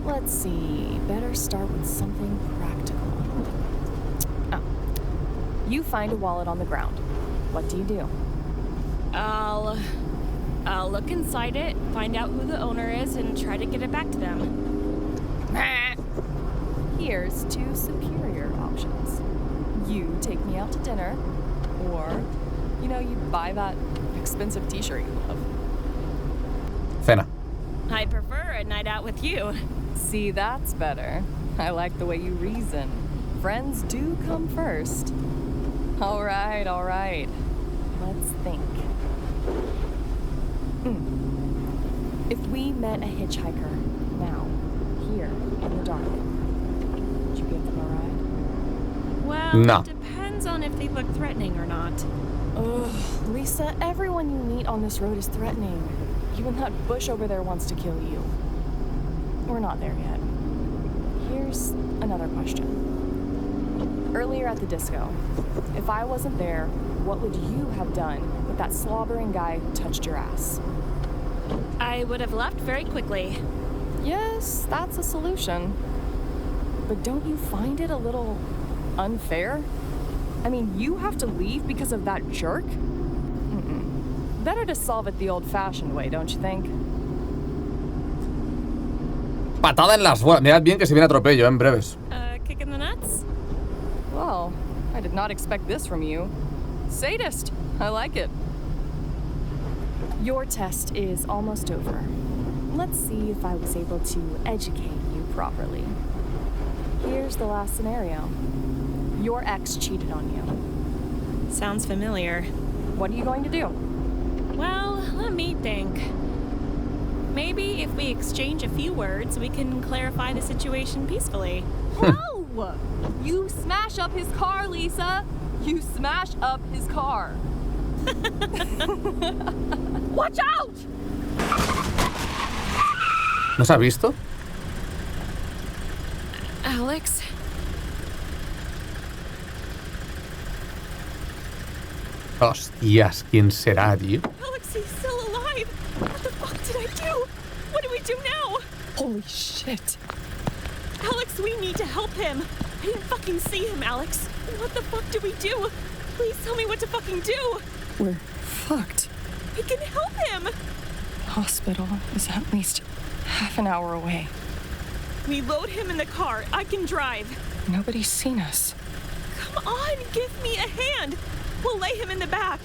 Let's see, better start with something practical. Oh. You find a wallet on the ground. What do you do? I'll look inside it, find out who the owner is, and try to get it back to them. Here's two superior options. You take me out to dinner, or, you know, you buy that expensive t-shirt you love. Cena. I'd prefer a night out with you. See, that's better. I like the way you reason. Friends do come first. All right. Let's think. If we met a hitchhiker now, here, in the dark, would you give them a ride? Well, No. It depends on if they look threatening or not. Ugh, Lisa, everyone you meet on this road is threatening. Even that bush over there wants to kill you. We're not there yet. Here's another question. Earlier at the disco, if I wasn't there, what would you have done with that slobbering guy who touched your ass? I would have left very quickly. Yes, that's a solution. But don't you find it a little unfair? I mean, you have to leave because of that jerk? Better to solve it the old-fashioned way, don't you think? Patada en las bolas. Mirad bien que se viene atropello, en breves. Kick in the nuts? Well, I did not expect this from you. Sadist. I like it. Your test is almost over. Let's see if I was able to educate you properly. Here's the last scenario. Your ex cheated on you. Sounds familiar. What are you going to do? Well, let me think. Maybe if we exchange a few words, we can clarify the situation peacefully. Whoa! You smash up his car, Lisa! You smash up his car. Watch out! ¿No se ha visto? Alex? Hostias, ¿quién será, tío? Alex, he's still alive! What the fuck did I do? What do we do now? Holy shit. Alex, we need to help him. I didn't fucking see him, Alex. What the fuck do we do? Please tell me what to fucking do. We're fucked. We can help him. Hospital is at least half an hour away. We load him in the car. I can drive. Nobody's seen us. Come on, give me a hand. We'll lay him in the back.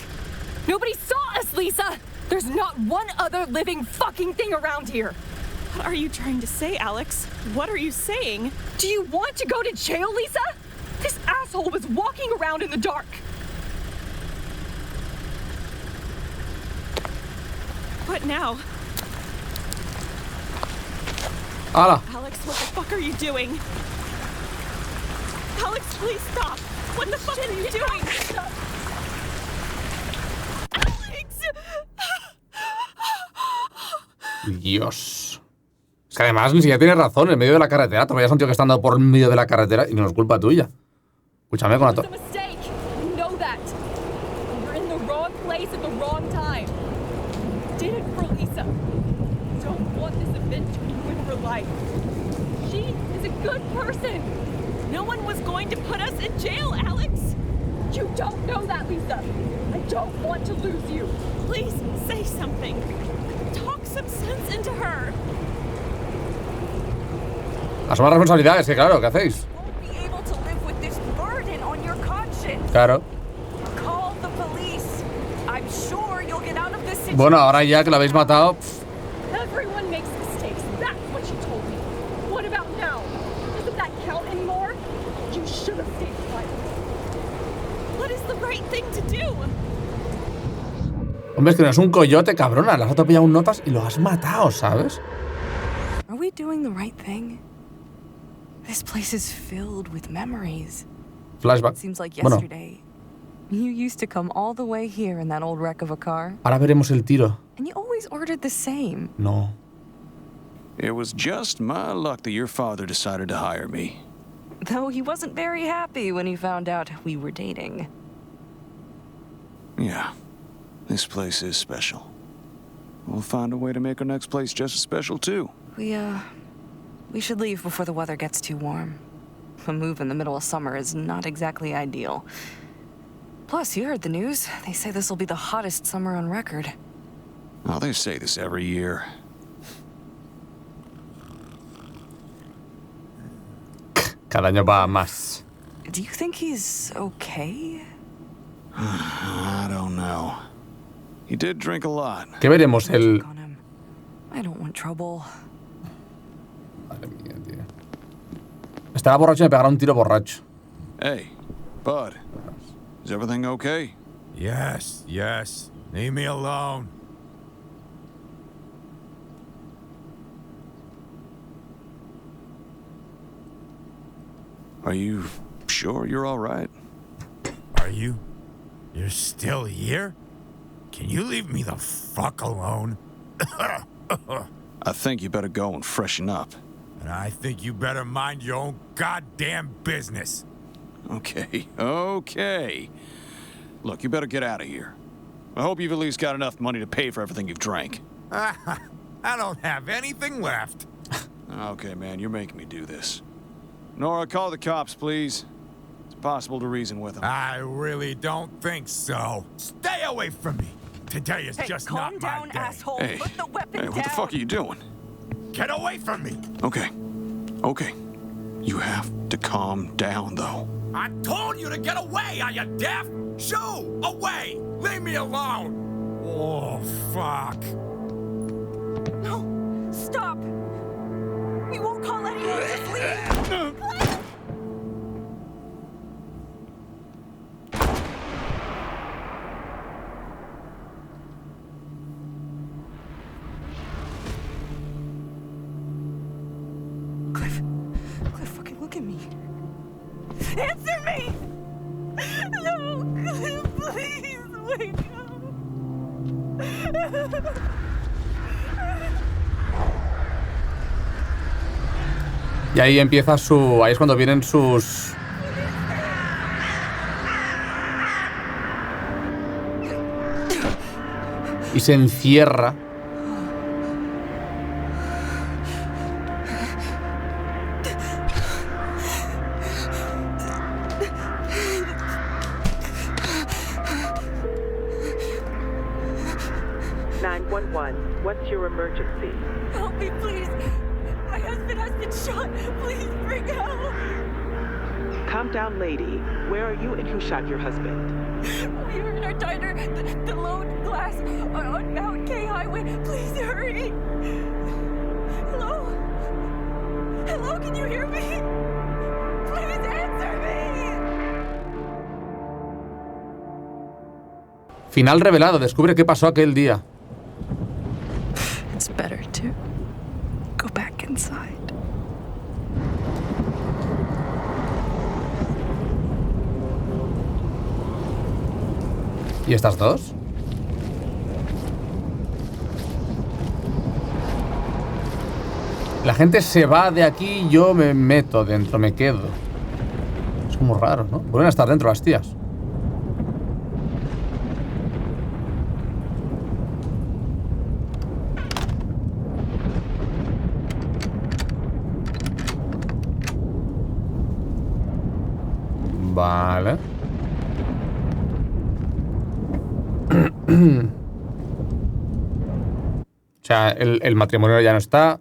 Nobody saw us, Lisa! There's not one other living fucking thing around here. What are you trying to say, Alex? What are you saying? Do you want to go to jail, Lisa? This asshole was walking around in the dark. What now? ¡Hala! Alex, what the fuck are you doing? Alex, please stop! What the fuck are you doing? Dios. Es que además ni siquiera tiene razón. En medio de la carretera. Te vayas a un tío que está andando por el medio de la carretera y no es culpa tuya. Escúchame con la Did it for Lisa. Don't want this event to ruin her life. She is a good person. No one was going to put us in jail, Alex. You don't know that, Lisa. I don't want to lose you. Please say something. Talk some sense into her. Asuma responsabilidades, que claro, ¿qué hacéis? Be able to live with this burden on your conscience. Claro. Call the police. I'm sure you'll get out of this situation. Bueno, ahora ya que la habéis matado. Everyone makes mistakes. That's what you told me. What about now? Doesn't that count anymore? You should have stayed silent. What is the right thing to do? Hombre, es que no es un coyote, cabrona. Le has atropellado un notas y lo has matado, ¿sabes? Are we doing the right thing? This place is filled with memories. Flashback. It seems like Bueno, yesterday. You used to come all the way here in that old wreck of a car. ahora veremos el tiro. And you always ordered the same. No. It was just my luck that your father decided to hire me. Though he wasn't very happy when he found out we were dating. Yeah, this place is special. We'll find a way to make our next place just as special, too. We should leave before the weather gets too warm. A move in the middle of summer is not exactly ideal. Plus, you heard the news. They say this will be the hottest summer on record. Oh, they say this every year. Cada año va más. Do you think he's okay? I don't know. He did drink a lot. ¿Qué veremos? El... I don't want trouble. Madre mía, tío. Estará borracho y me pegará un tiro borracho. Hey, bud. Is everything okay? Yes. Leave me alone. Are you sure you're all right? Are you? You're still here? Can you leave me the fuck alone? I think you better go and freshen up. And I think you better mind your own goddamn business. Okay. Look, you better get out of here. I hope you've at least got enough money to pay for everything you've drank. I don't have anything left. Okay, man, you're making me do this. Nora, call the cops, please. It's possible to reason with them. I really don't think so. Stay away from me. Today is just not my down, day. asshole. Hey, Put the weapon what the fuck are you doing? Get away from me. Okay. You have to calm down, though. I told you to get away, are you deaf? Shoo! Away! Leave me alone! Oh, fuck. No! Stop! We won't call anyone, just leave! Cliff, fucking look at me. Answer me! No, Cliff, please, wake up. Y ahí empieza su... Ahí es cuando vienen sus... Y se encierra. What's your emergency? Help me, please. My husband has been shot. Please bring help. Calm down, lady. Where are you and who shot your husband? We were in our diner, the lone glass on Mount K Highway. Please hurry. Hello? Hello, can you hear me? Please answer me. Final revelado. Descubre qué pasó aquel día. It's better to go back inside. ¿Y estas dos? La gente se va de aquí y yo me meto dentro, me quedo. Es como raro, ¿no? Vuelven a estar dentro las tías. Vale. O sea, el matrimonio ya no está.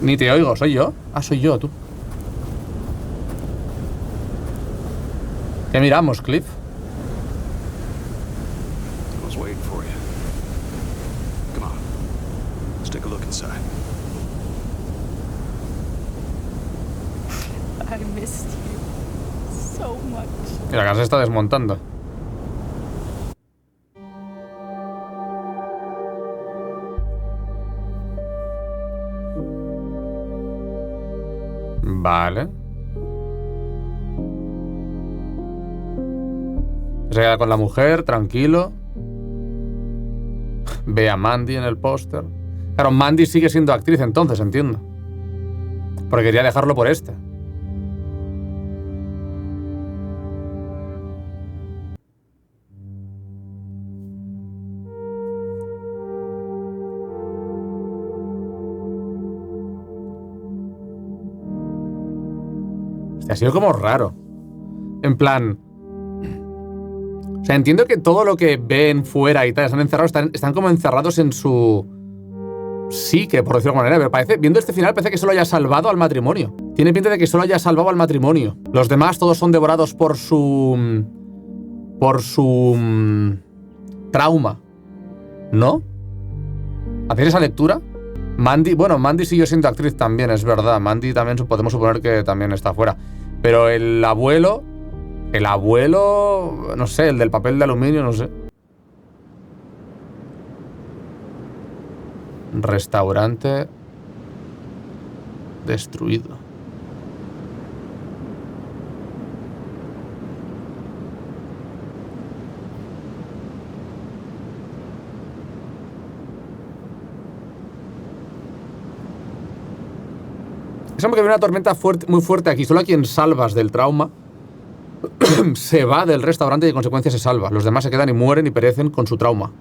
Ni te oigo, ¿soy yo? Ah, soy yo, tú. ¿Qué miramos, Cliff? I was waiting for you. Come on. Let's take a look inside. I missed you so much. Y la casa se está desmontando. Vale. Se queda con la mujer, tranquilo. Ve a Mandy en el póster. Claro, Mandy sigue siendo actriz entonces, entiendo. Porque quería dejarlo por este. Ha sido como raro. En plan... O sea, entiendo que todo lo que ven fuera y tal, están encerrados, están como encerrados en su... psique, por decirlo de alguna manera. Pero parece, viendo este final, parece que solo haya salvado al matrimonio. Tiene pinta de que solo haya salvado al matrimonio. Los demás todos son devorados por su... trauma. ¿No? ¿Hacéis esa lectura? Mandy, bueno, Mandy siguió siendo actriz también, es verdad. Mandy también podemos suponer que también está fuera. Pero el abuelo, no sé, el del papel de aluminio, no sé. Restaurante destruido. Es como que hay una tormenta muy fuerte aquí. Solo a quien salvas del trauma se va del restaurante y en consecuencia se salva. Los demás se quedan y mueren y perecen con su trauma.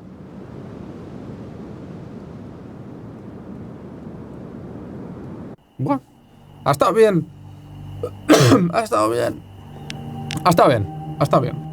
Buah. Ha estado bien. Ha estado bien. Ha estado bien. Ha estado bien.